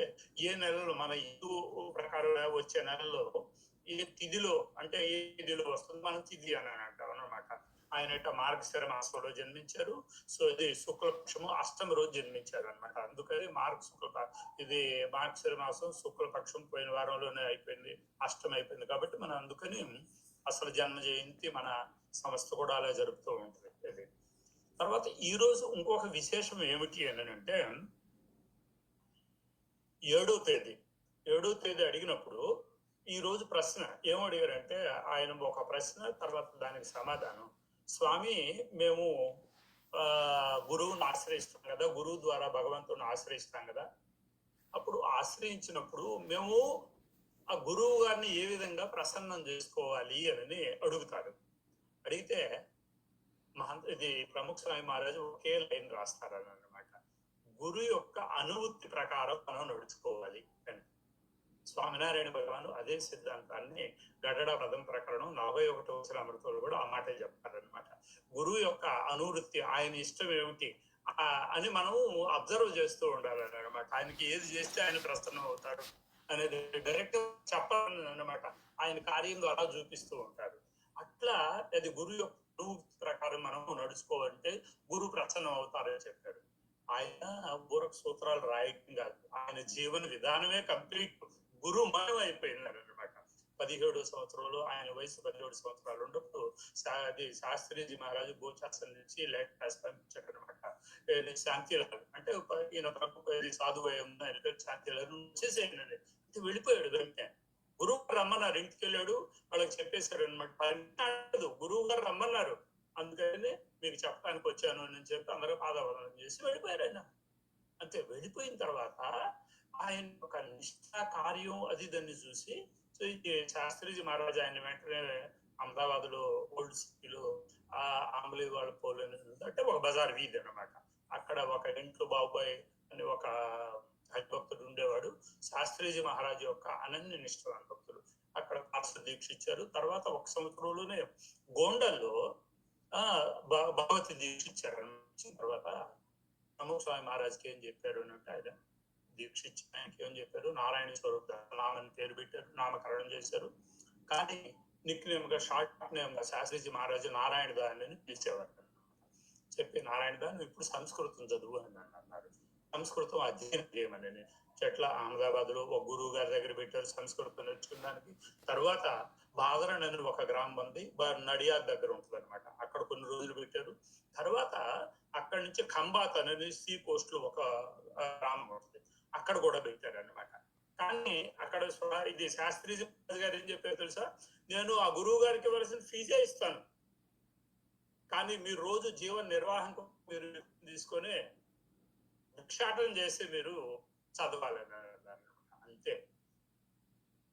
S6: ఏ నెలలో మన హిందూ ప్రకారం వచ్చే నెలలో ఏ తిథిలో అంటే ఏ తిథిలో వస్తుంది మనం తిథి అని అంటాం అన్నమాట. ఆయన మార్గశిర మాసంలో జన్మించారు. సో ఇది శుక్లపక్షము అష్టమి రోజు జన్మించారు అనమాట. అందుకని ఇది మార్గశిర మాసం శుక్లపక్షం పోయిన వారంలోనే అయిపోయింది, అష్టమి అయిపోయింది. కాబట్టి మనం అందుకని అసలు జన్మ జయంతి మన సంస్థ కూడా అలా జరుపుతూ ఉంటుంది. ఇది తర్వాత ఈ రోజు ఇంకొక విశేషం ఏమిటి అని అంటే, 7వ తేదీ అడిగినప్పుడు ఈ రోజు ప్రశ్న ఏమడిగారంటే, ఆయన ఒక ప్రశ్న, తర్వాత దానికి సమాధానం. స్వామి, మేము గురువుని ఆశ్రయిస్తాం కదా, గురువు ద్వారా భగవంతుని ఆశ్రయిస్తాం కదా, అప్పుడు ఆశ్రయించినప్పుడు మేము ఆ గురువు గారిని ఏ విధంగా ప్రసన్నం చేసుకోవాలి అని అడుగుతాడు. అడిగితే ఇది ప్రముఖ స్వామి మహారాజు ఒకే లైన్ రాస్తారని అన్నమాట. గురు యొక్క అనువృత్తి ప్రకారం మనం నడుచుకోవాలి అని. స్వామినారాయణ భగవాను అదే సిద్ధాంతాన్ని గడడ పదం ప్రకరణం 41వ అమృతంలో కూడా ఆ మాట చెప్తారనమాట. గురువు యొక్క అనువృత్తి, ఆయన ఇష్టం ఏమిటి అని మనం అబ్జర్వ్ చేస్తూ ఉండాలని అనమాట. ఆయనకి ఏది చేస్తే ఆయన ప్రసన్నం అవుతారు అనేది డైరెక్ట్ చెప్పాలని అన్నమాట. ఆయన కార్యం ద్వారా చూపిస్తూ ఉంటారు. అట్లా అది గురువు యొక్క ప్రకారం మనం నడుచుకోవాలంటే గురువు ప్రసన్నం అవుతారని చెప్పారు. ఆయన ఊరక సూత్రాలు రాయటం కాదు, ఆయన జీవన విధానమే కంప్లీట్ గురుమయం అయిపోయింది అనమాట. 17వ సంవత్సరంలో ఆయన వయసు 17 సంవత్సరాలు ఉన్నప్పుడు శాస్త్రీజీ మహారాజు గోచాసన నుంచి లేఖ రాసి పంపించాడు అనమాట. శాంతిలాల్ అంటే ఈయన సాధువు ఆయన పేరు శాంతిలాల్ చేసేయండి వెళ్ళిపోయాడు. వెంటనే గురువు గారు రమ్మన్నారు, ఇంటికి వెళ్ళాడు. వాళ్ళకి చెప్పేశారు అనమాట. గురువు గారు రమ్మన్నారు, అందుకని మీకు చెప్పడానికి వచ్చాను అని చెప్పి అందరూ పాదవందనం చేసి వెళ్ళిపోయారు ఆయన. అంతే. వెళ్ళిపోయిన తర్వాత ఆయన ఒక నిష్ఠా కార్యం అది దాన్ని చూసి, సో ఈ శాస్త్రీజీ మహారాజ్ ఆయన వెంటనే అహ్మదాబాద్ లో ఓల్డ్ సిటీలో ఆంబలి వాళ్ళ పోలు అంటే ఒక బజార్ వీధి అనమాట. అక్కడ ఒక ఇంట్లో బాబుబాయ్ అని ఒక హరిభక్తుడు ఉండేవాడు. శాస్త్రీజీ మహారాజు యొక్క అనన్య నిష్ఠమైన భక్తుడు. అక్కడ పార్శ్వ దీక్ష ఇచ్చారు. తర్వాత 1 సంవత్సరంలోనే గోండల్లో భగవతి దీక్ష ఇచ్చారు. తర్వాత ప్రముఖ స్వామి మహారాజ్కి ఏం చెప్పారు అని అంటే ఆయన దీక్ష ఇచ్చి ఆయనకి ఏం చెప్పారు, నారాయణ స్వరూప నామని పేరు పెట్టారు, నామకరణం చేశారు. కానీ నిక్ నేమ్ గా షార్ట్ నేమ్ గా శాస్త్రీజీ మహారాజు నారాయణ దాని అని పిలిచేవారు. చెప్పి నారాయణ దాన్ని ఇప్పుడు సంస్కృతం చదువు అని అన్నారు. సంస్కృతం అధ్యయనం చేయమని చెట్ల అహ్మదాబాద్ లో ఒక గురువు గారి దగ్గర పెట్టారు సంస్కృతం నేర్చుకోవడానికి. తర్వాత బాదరన్ అని ఒక గ్రామం ఉంది, నడియాద్ దగ్గర ఉంటుంది అనమాట, అక్కడ కొన్ని రోజులు పెట్టారు. తర్వాత అక్కడి నుంచి ఖంబాత్ అనేది సీ కోస్ట్ లో ఒక గ్రామం ఉంటుంది, అక్కడ కూడా పెట్టారు అనమాట. కానీ అక్కడ ఇది శాస్త్రీజీ గారు ఏం చెప్పారు తెలుసా, నేను ఆ గురువు గారికి ఇవ్వాల్సిన ఫీజే ఇస్తాను, కానీ మీరు రోజు జీవన నిర్వాహం మీరు తీసుకొని భిక్షాటన చేసి మీరు చదవాలని అంతే.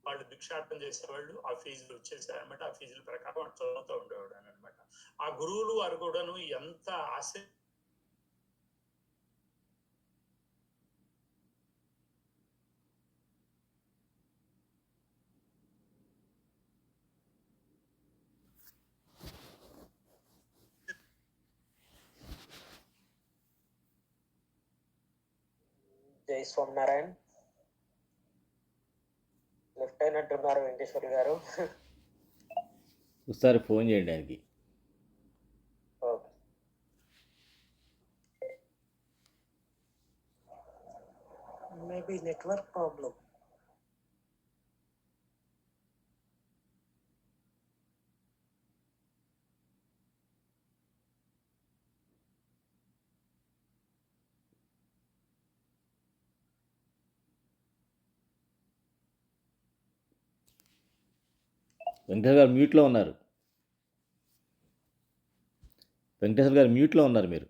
S6: వాళ్ళు భిక్షాటన చేసేవాళ్ళు, ఆ ఫీజులు వచ్చేసారనమాట. ఆ ఫీజుల ప్రకారం వాళ్ళు చదువుతూ ఉండేవాడు అని అనమాట. ఆ గురువులు వారు కూడాను ఎంత
S3: జై స్వామినారాయణ. లెఫ్ట్ అయినట్టున్నారు వెంకటేశ్వర్ గారు.
S2: ఒకసారి ఫోన్ చేయండి ఆయనకి.
S3: Okay.
S1: Maybe network problem.
S2: Venkateswara గారు మ్యూట్లో ఉన్నారు. వెంకటేశ్వర గారు మ్యూట్లో ఉన్నారు మీరు.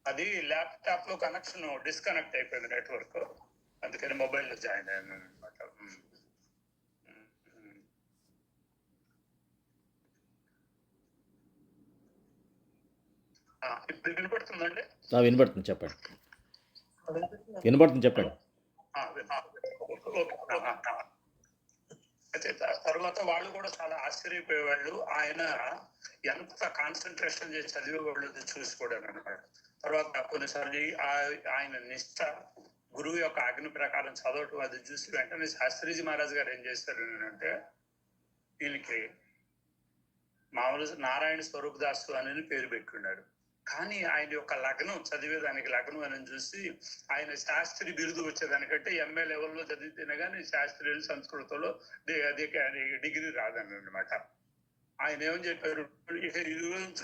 S6: అది ల్యాప్టాప్ లో కనెక్షన్ డిస్కనెక్ట్ అయిపోయింది నెట్వర్క్, అందుకని మొబైల్ లో జాయిన్ అయ్యాను అనమాట. ఇప్పుడు వినపడుతుందండి?
S2: వినపడుతుంది, చెప్పండి. వినపడుతుంది, చెప్పండి.
S6: అయితే తర్వాత వాళ్ళు కూడా చాలా ఆశ్చర్యపోయేవాళ్ళు, ఆయన ఎంత కాన్సన్ట్రేషన్ చేసి చదివేవాళ్ళు చూసుకోవడం అనమాట. తర్వాత కొన్నిసార్లు ఆయన నిష్ఠ, గురువు యొక్క ఆజ్ఞ ప్రకారం చదవటం అది చూసి వెంటనే శాస్త్రీజీ మహారాజ్ గారు ఏం చేశారు అంటే, వీళ్ళకి మామూలు నారాయణ స్వరూప్ దాసు అని పేరు పెట్టుకున్నారు. కానీ ఆయన యొక్క లగ్నం చదివేదానికి లగ్నం అని చూసి ఆయన శాస్త్రి బిరుదు వచ్చేదానికంటే ఎంఏ లెవెల్లో చదివితేనే కానీ శాస్త్రి సంస్కృతంలో డిగ్రీ రాదని అనమాట. ఆయన ఏమని చెప్పారు, ఇక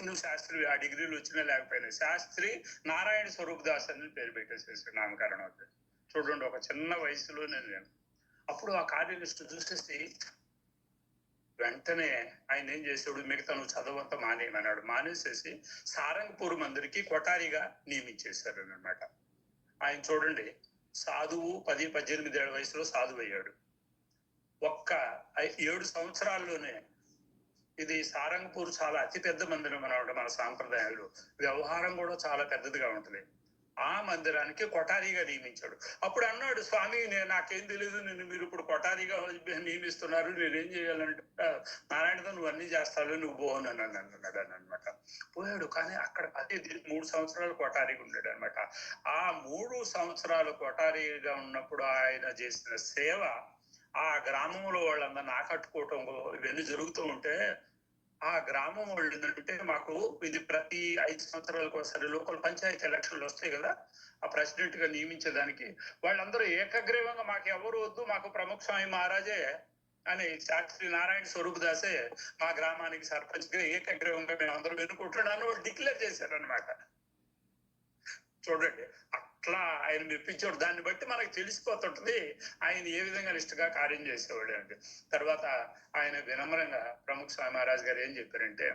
S6: నువ్వు శాస్త్రి ఆ డిగ్రీలు వచ్చినా లేకపోయినా శాస్త్రి నారాయణ స్వరూప్ దాస్ అని పేరు పెట్టేసేసి నామకరణం అవుతుంది. చూడండి, ఒక చిన్న వయసులోనే నేను అప్పుడు ఆ కార్యలిస్ట్ చూసేసి వెంటనే ఆయన ఏం చేసాడు, మిగతా నువ్వు చదవంతా మానేయమన్నాడు. మానేసేసి సారంగపూర్ మందిరికి కొఠారిగా నియమించేశారు అనమాట. ఆయన చూడండి, సాధువు 10-18 ఏళ్ల వయసులో సాధువు అయ్యాడు. ఒక్క 7 సంవత్సరాల్లోనే, ఇది సారంగపూర్ చాలా అతిపెద్ద మందిరం అనమాట మన సాంప్రదాయాలు, వ్యవహారం కూడా చాలా పెద్దదిగా ఉంటుంది. ఆ మందిరానికి కొఠారిగా నియమించాడు. అప్పుడు అన్నాడు, స్వామి నాకేం తెలియదు, నేను మీరు ఇప్పుడు కొఠారిగా నియమిస్తున్నారు, నేనేం చేయాలంటే, నారాయణతో నువ్వు అన్ని చేస్తావు, నువ్వు పోను అని అన్నాడు అనమాట. పోయాడు. కానీ అక్కడ అదే 3 సంవత్సరాలు కొఠారిగా ఉన్నాడు అనమాట. ఆ 3 సంవత్సరాలు కొఠారిగా ఉన్నప్పుడు ఆయన చేసిన సేవ, ఆ గ్రామంలో వాళ్ళందరినీ ఆకట్టుకోవటం ఇవన్నీ జరుగుతూ ఉంటే, ఆ గ్రామం వాళ్ళు ఏంటంటే, మాకు ఇది ప్రతి 5 సంవత్సరాలకు ఒకసారి లోకల్ పంచాయతీ ఎలక్షన్లు వస్తాయి కదా, ఆ ప్రెసిడెంట్ గా నియమించేదానికి వాళ్ళందరూ ఏకగ్రీవంగా మాకు ఎవరు వద్దు, మాకు ప్రముఖ స్వామి మహారాజే అని శాస్త్రి నారాయణ స్వరూప్ దాసే మా గ్రామానికి సర్పంచ్ గా ఏకగ్రీవంగా మేము అందరం ఎన్నుకుంటున్నాను వాళ్ళు డిక్లేర్ చేశారు అనమాట. చూడండి, అట్లా ఆయన మెప్పించాడు. దాన్ని బట్టి మనకు తెలిసిపోతుంటది ఆయన ఏ విధంగా నిష్ఠగా కార్యం చేసేవాడు అంటే. తర్వాత ఆయన వినమ్రంగా ప్రముఖ స్వామి మహారాజ్ గారు ఏం చెప్పారంటే,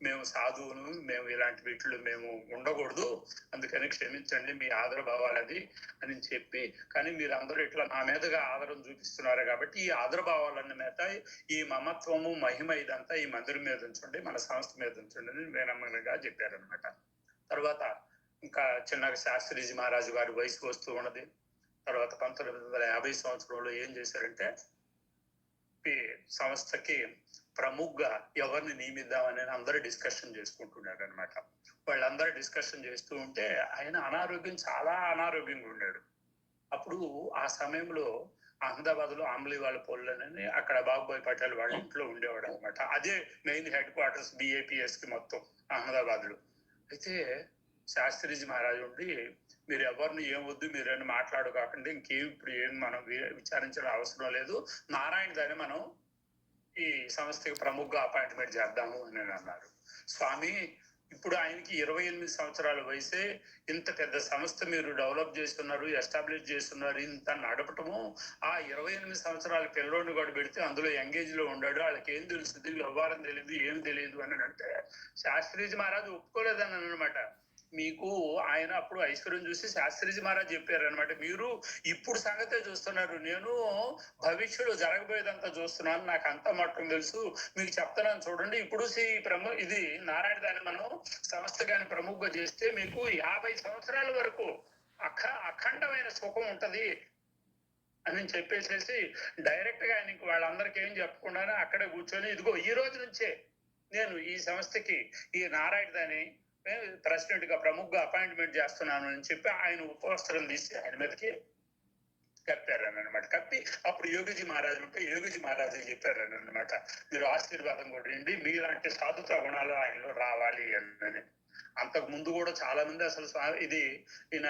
S6: మేము సాధువును, మేము ఇలాంటి వీటిలో మేము ఉండకూడదు, అందుకని క్షమించండి, మీ ఆదర భావాలది అని చెప్పి, కానీ మీరు అందరూ ఇట్లా నా మీదగా ఆదరం చూపిస్తున్నారు కాబట్టి ఈ ఆదర భావాలన్న మీద ఈ మమత్వము మహిమ ఇదంతా ఈ మందిరం మీద ఉంచండి, మన సంస్థ మీద ఉంచండి అని వినమ్రంగా చెప్పారనమాట. తర్వాత ఇంకా చిన్నగా శాస్త్రీజీ మహారాజు గారి వయసు వస్తూ ఉన్నది. తర్వాత 1950 సంవత్సరంలో ఏం చేశారంటే, సంస్థకి ప్రముఖగా ఎవరిని నియమిద్దామని అందరూ డిస్కషన్ చేసుకుంటున్నారు అనమాట. వాళ్ళందరూ డిస్కషన్ చేస్తూ ఉంటే ఆయన చాలా అనారోగ్యంగా ఉన్నాడు. అప్పుడు ఆ సమయంలో అహ్మదాబాద్ లో ఆమ్లీ వాళ్ళ పొల్లని అక్కడ బాబుభాయ్ పటేల్ వాళ్ళ ఇంట్లో ఉండేవాడు అనమాట. అదే మెయిన్ హెడ్ క్వార్టర్స్ BAPS కి మొత్తం అహ్మదాబాద్ లో. అయితే శాస్త్రిజీ మహారాజు ఉండి, మీరు ఎవరిని ఏం వద్దు, మీరేమి మాట్లాడు కాకుండా ఇంకేం ఇప్పుడు ఏం మనం విచారించడం అవసరం లేదు, నారాయణ దాన్ని మనం ఈ సంస్థకి ప్రముఖ అపాయింట్మెంట్ చేద్దాము అని అన్నారు. స్వామి, ఇప్పుడు ఆయనకి 28 సంవత్సరాల వయసే, ఇంత పెద్ద సంస్థ మీరు డెవలప్ చేస్తున్నారు, ఎస్టాబ్లిష్ చేస్తున్నారు, ఇంత నడపటము, ఆ 28 సంవత్సరాల పిల్లోడిని కూడా పెడితే అందులో ఎంగేజ్ లో ఉన్నాడు, వాళ్ళకి ఏం తెలుస్తుంది, వ్యవహారం తెలియదు, ఏం తెలియదు అని అంటే శాస్త్రిజీ మహారాజు ఒప్పుకోలేదని అనమాట. మీకు ఆయన అప్పుడు ఐశ్వర్యం చూసి శాస్త్రిజీ మహారాజ్ చెప్పారు అనమాట, మీరు ఇప్పుడు సంగతే చూస్తున్నారు, నేను భవిష్యత్తులో జరగబోయేదంతా చూస్తున్నాను, నాకు అంత మట్టం తెలుసు, మీకు చెప్తున్నాను చూడండి. ఇప్పుడు ఇది నారాయణ దాన్ని మనం సంస్థ గాని ప్రముఖంగా చేస్తే మీకు 50 సంవత్సరాల వరకు అఖండమైన సుఖం ఉంటది అని చెప్పేసేసి డైరెక్ట్ గా ఆయనకి వాళ్ళందరికీ ఏం చెప్పకుండానే అక్కడే కూర్చొని, ఇదిగో ఈ రోజు నుంచే నేను ఈ సంస్థకి ఈ నారాయణ దాన్ని ప్రెసిడెంట్ గా ప్రముఖ అపాయింట్మెంట్ చేస్తున్నాను అని చెప్పి ఆయన ఉపవస్త్రం తీసి ఆయన మీదకి కప్పారని అనమాట. కప్పి అప్పుడు యోగిజీ మహారాజు ఉంటే యోగిజీ మహారాజు చెప్పారని అనమాట, మీరు ఆశీర్వాదం కొట్టండి, మీలాంటి సాధుత్వ గుణాలు ఆయనలో రావాలి అని. అంతకు ముందు కూడా చాలా మంది అసలు ఇది ఈయన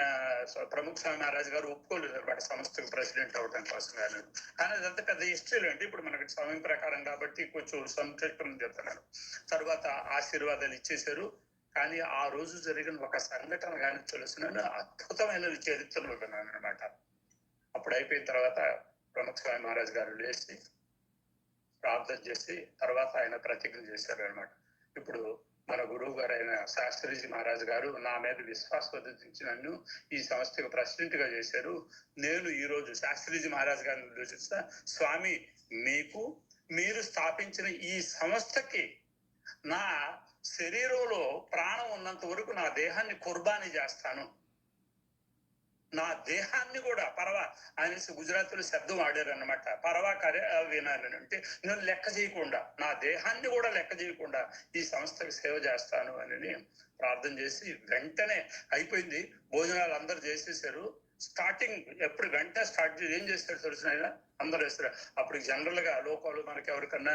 S6: ప్రముఖ స్వామి మహారాజు గారు ఒప్పుకోలేదు అనమాట సంస్థకు ప్రెసిడెంట్ అవడం కోసం కానీ. కానీ అదంతా పెద్ద హిస్టరీలు అంటే ఇప్పుడు మనకి సమయం ప్రకారం కాబట్టి కొంచెం సంక్షిప్తం చెప్తున్నాను. తర్వాత ఆశీర్వాదాలు ఇచ్చేశారు. కానీ ఆ రోజు జరిగిన ఒక సంఘటన కానీ తెలుసునని అద్భుతమైన చరిత్రలు విన్నాను అనమాట. అప్పుడు అయిపోయిన తర్వాత ప్రముఖ స్వామి మహారాజు గారు లేచి ప్రార్థన చేసి తర్వాత ఆయన ప్రతిజ్ఞ చేశారు అనమాట. ఇప్పుడు మన గురువు గారు అయిన శాస్త్రిజీ మహారాజు గారు నా మీద విశ్వాసవద్దించి నన్ను ఈ సంస్థకు ప్రెసిడెంట్ గా చేశారు. నేను ఈ రోజు శాస్త్రిజీ మహారాజు గారిని ఆలోచిస్తా, స్వామి, మీరు స్థాపించిన ఈ సంస్థకి నా శరీరంలో ప్రాణం ఉన్నంత వరకు నా దేహాన్ని కుర్బానీ చేస్తాను, నా దేహాన్ని కూడా ఆయన గుజరాతీలో శబ్దం ఆడారు అనమాట, పరవా కరే వినాలని అంటే నేను లెక్క చేయకుండా, నా దేహాన్ని కూడా లెక్క చేయకుండా ఈ సంస్థకి సేవ చేస్తాను అని ప్రార్థన చేసి వెంటనే అయిపోయింది. భోజనాలు అందరు చేసేసారు. స్టార్టింగ్ ఎప్పుడు వెంటనే స్టార్ట్ చేసి ఏం చేస్తారు తెలుసు ఆయన, అందరూ వేస్తారు. అప్పుడు జనరల్ గా లోకాలు మనకి ఎవరికన్నా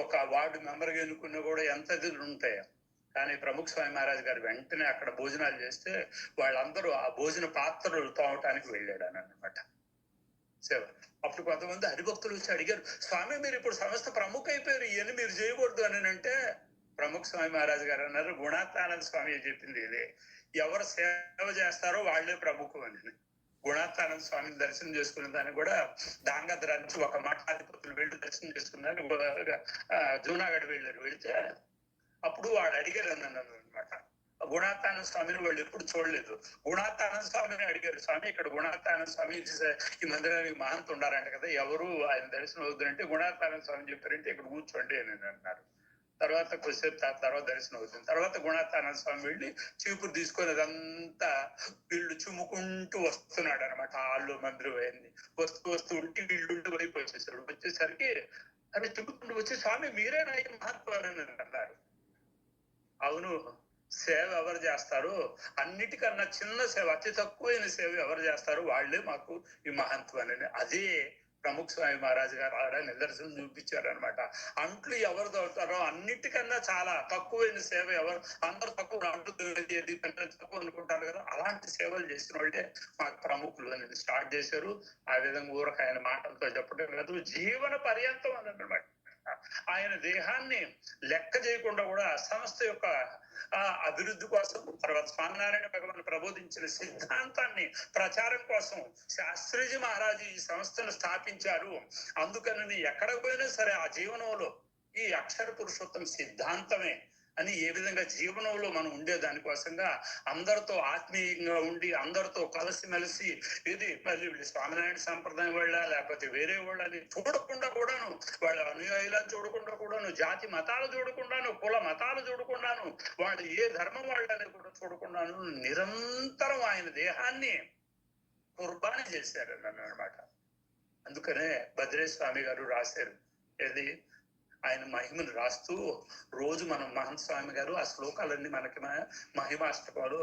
S6: ఒక వార్డు మెంబర్గా ఎన్నుకున్నా కూడా ఎంత ఎదురు ఉంటాయో, కానీ ప్రముఖ స్వామి మహారాజు గారు వెంటనే అక్కడ భోజనాలు చేస్తే వాళ్ళందరూ ఆ భోజన పాత్రలు తోమటానికి వెళ్ళాడు అని అనమాట సేవ. అప్పుడు కొంతమంది హరిభక్తులు వచ్చి అడిగారు, స్వామి, మీరు ఇప్పుడు సంస్థ ప్రముఖ అయిపోయారు, ఇవన్నీ మీరు చేయకూడదు అని అంటే ప్రముఖ స్వామి మహారాజు గారు అన్నారు, గుణాత్మానంద స్వామి చెప్పింది ఇదే, ఎవరు సేవ చేస్తారో వాళ్లే ప్రముఖం అని. గుణాత్మానంద స్వామిని దర్శనం చేసుకునే దాన్ని కూడా దాంగద్ర నుంచి ఒక మఠాధిపతులు వెళ్ళి దర్శనం చేసుకున్నారు. జూనాగఢ్ వెళ్ళారు. వెళితే అప్పుడు వాడు అడిగారు అన్నాను అనమాట, గుణాత్మానంద స్వామిని వాళ్ళు ఎప్పుడు చూడలేదు. గుణాత్మానంద స్వామిని అడిగారు, స్వామి, ఇక్కడ గుణాత్మానంద స్వామి ఈ మందిరానికి మహంత ఉండాలంట కదా, ఎవరు ఆయన దర్శనం అవుతుందంటే గుణాత్మానంద స్వామి చెప్పారంటే ఇక్కడ కూర్చోండి అని అన్నారు. తర్వాత కొద్దిసేపు తర్వాత దర్శనం అవుతుంది. తర్వాత గుణాత్మానంద స్వామి వెళ్ళి చీపురు తీసుకొని అదంతా వీళ్ళు చుమ్ముకుంటూ వస్తున్నాడు అనమాట. హాల్లో మందిరం అయింది. వస్తూ ఉంటే వీళ్ళు వైపు వచ్చేసాడు. వచ్చేసరికి అరే చుమ్ముకుంటూ వచ్చి, స్వామి, మీరేనా ఈ మహత్వాన్ని అన్నారు. అవును, సేవ ఎవరు చేస్తారు, అన్నిటికన్నా చిన్న సేవ, అతి తక్కువైన సేవ ఎవరు చేస్తారు, వాళ్లే మాకు ఈ మహత్వం అని. అదే ప్రముఖ స్వామి మహారాజు గారు ఆడ నిదర్శనం చూపించారు అనమాట. అంట్లు ఎవరు తోడతారో అన్నిటికన్నా చాలా తక్కువైన సేవ ఎవరు, అందరు తక్కువ అంట్లు తక్కువ అనుకుంటారు కదా, అలాంటి సేవలు చేసిన వాళ్ళే మాకు ప్రముఖులు అనేది స్టార్ట్ చేశారు. ఆ విధంగా ఊరకు ఆయన మాటలతో చెప్పడం కాదు, జీవన పర్యంతం అని అనమాట. ఆయన దేహాన్ని లెక్క చేయకుండా కూడా సంస్థ యొక్క అభివృద్ధి కోసం, తర్వాత స్వామినారాయణ భగవాన్ ప్రబోధించిన సిద్ధాంతాన్ని ప్రచారం కోసం శాస్త్రిజీ మహారాజు ఈ సంస్థను స్థాపించారు. అందుకని ఎక్కడికి పోయినా సరే ఆ జీవనంలో ఈ అక్షర పురుషోత్తం సిద్ధాంతమే అని ఏ విధంగా జీవనంలో మనం ఉండే దానికోసంగా అందరితో ఆత్మీయంగా ఉండి అందరితో కలిసిమెలిసి, ఇది మళ్ళీ స్వామినారాయణ సంప్రదాయం వాళ్ళ లేకపోతే వేరే వాళ్ళని చూడకుండా కూడాను, వాళ్ళ అనుయాయులను చూడకుండా కూడాను, జాతి మతాలు చూడకుండాను, కుల మతాలు చూడకుండాను, వాళ్ళు ఏ ధర్మం వాళ్ళని కూడా చూడకుండాను నిరంతరం ఆయన దేహాన్ని కుర్బానీ చేశారు అన్నమాట. అందుకనే భద్రేశ్ స్వామి గారు రాశారు, ఏది ఆయన మహిమను రాస్తూ రోజు మనం మహంత్ స్వామి గారు ఆ శ్లోకాలన్నీ మనకి మహిమాష్టకాలు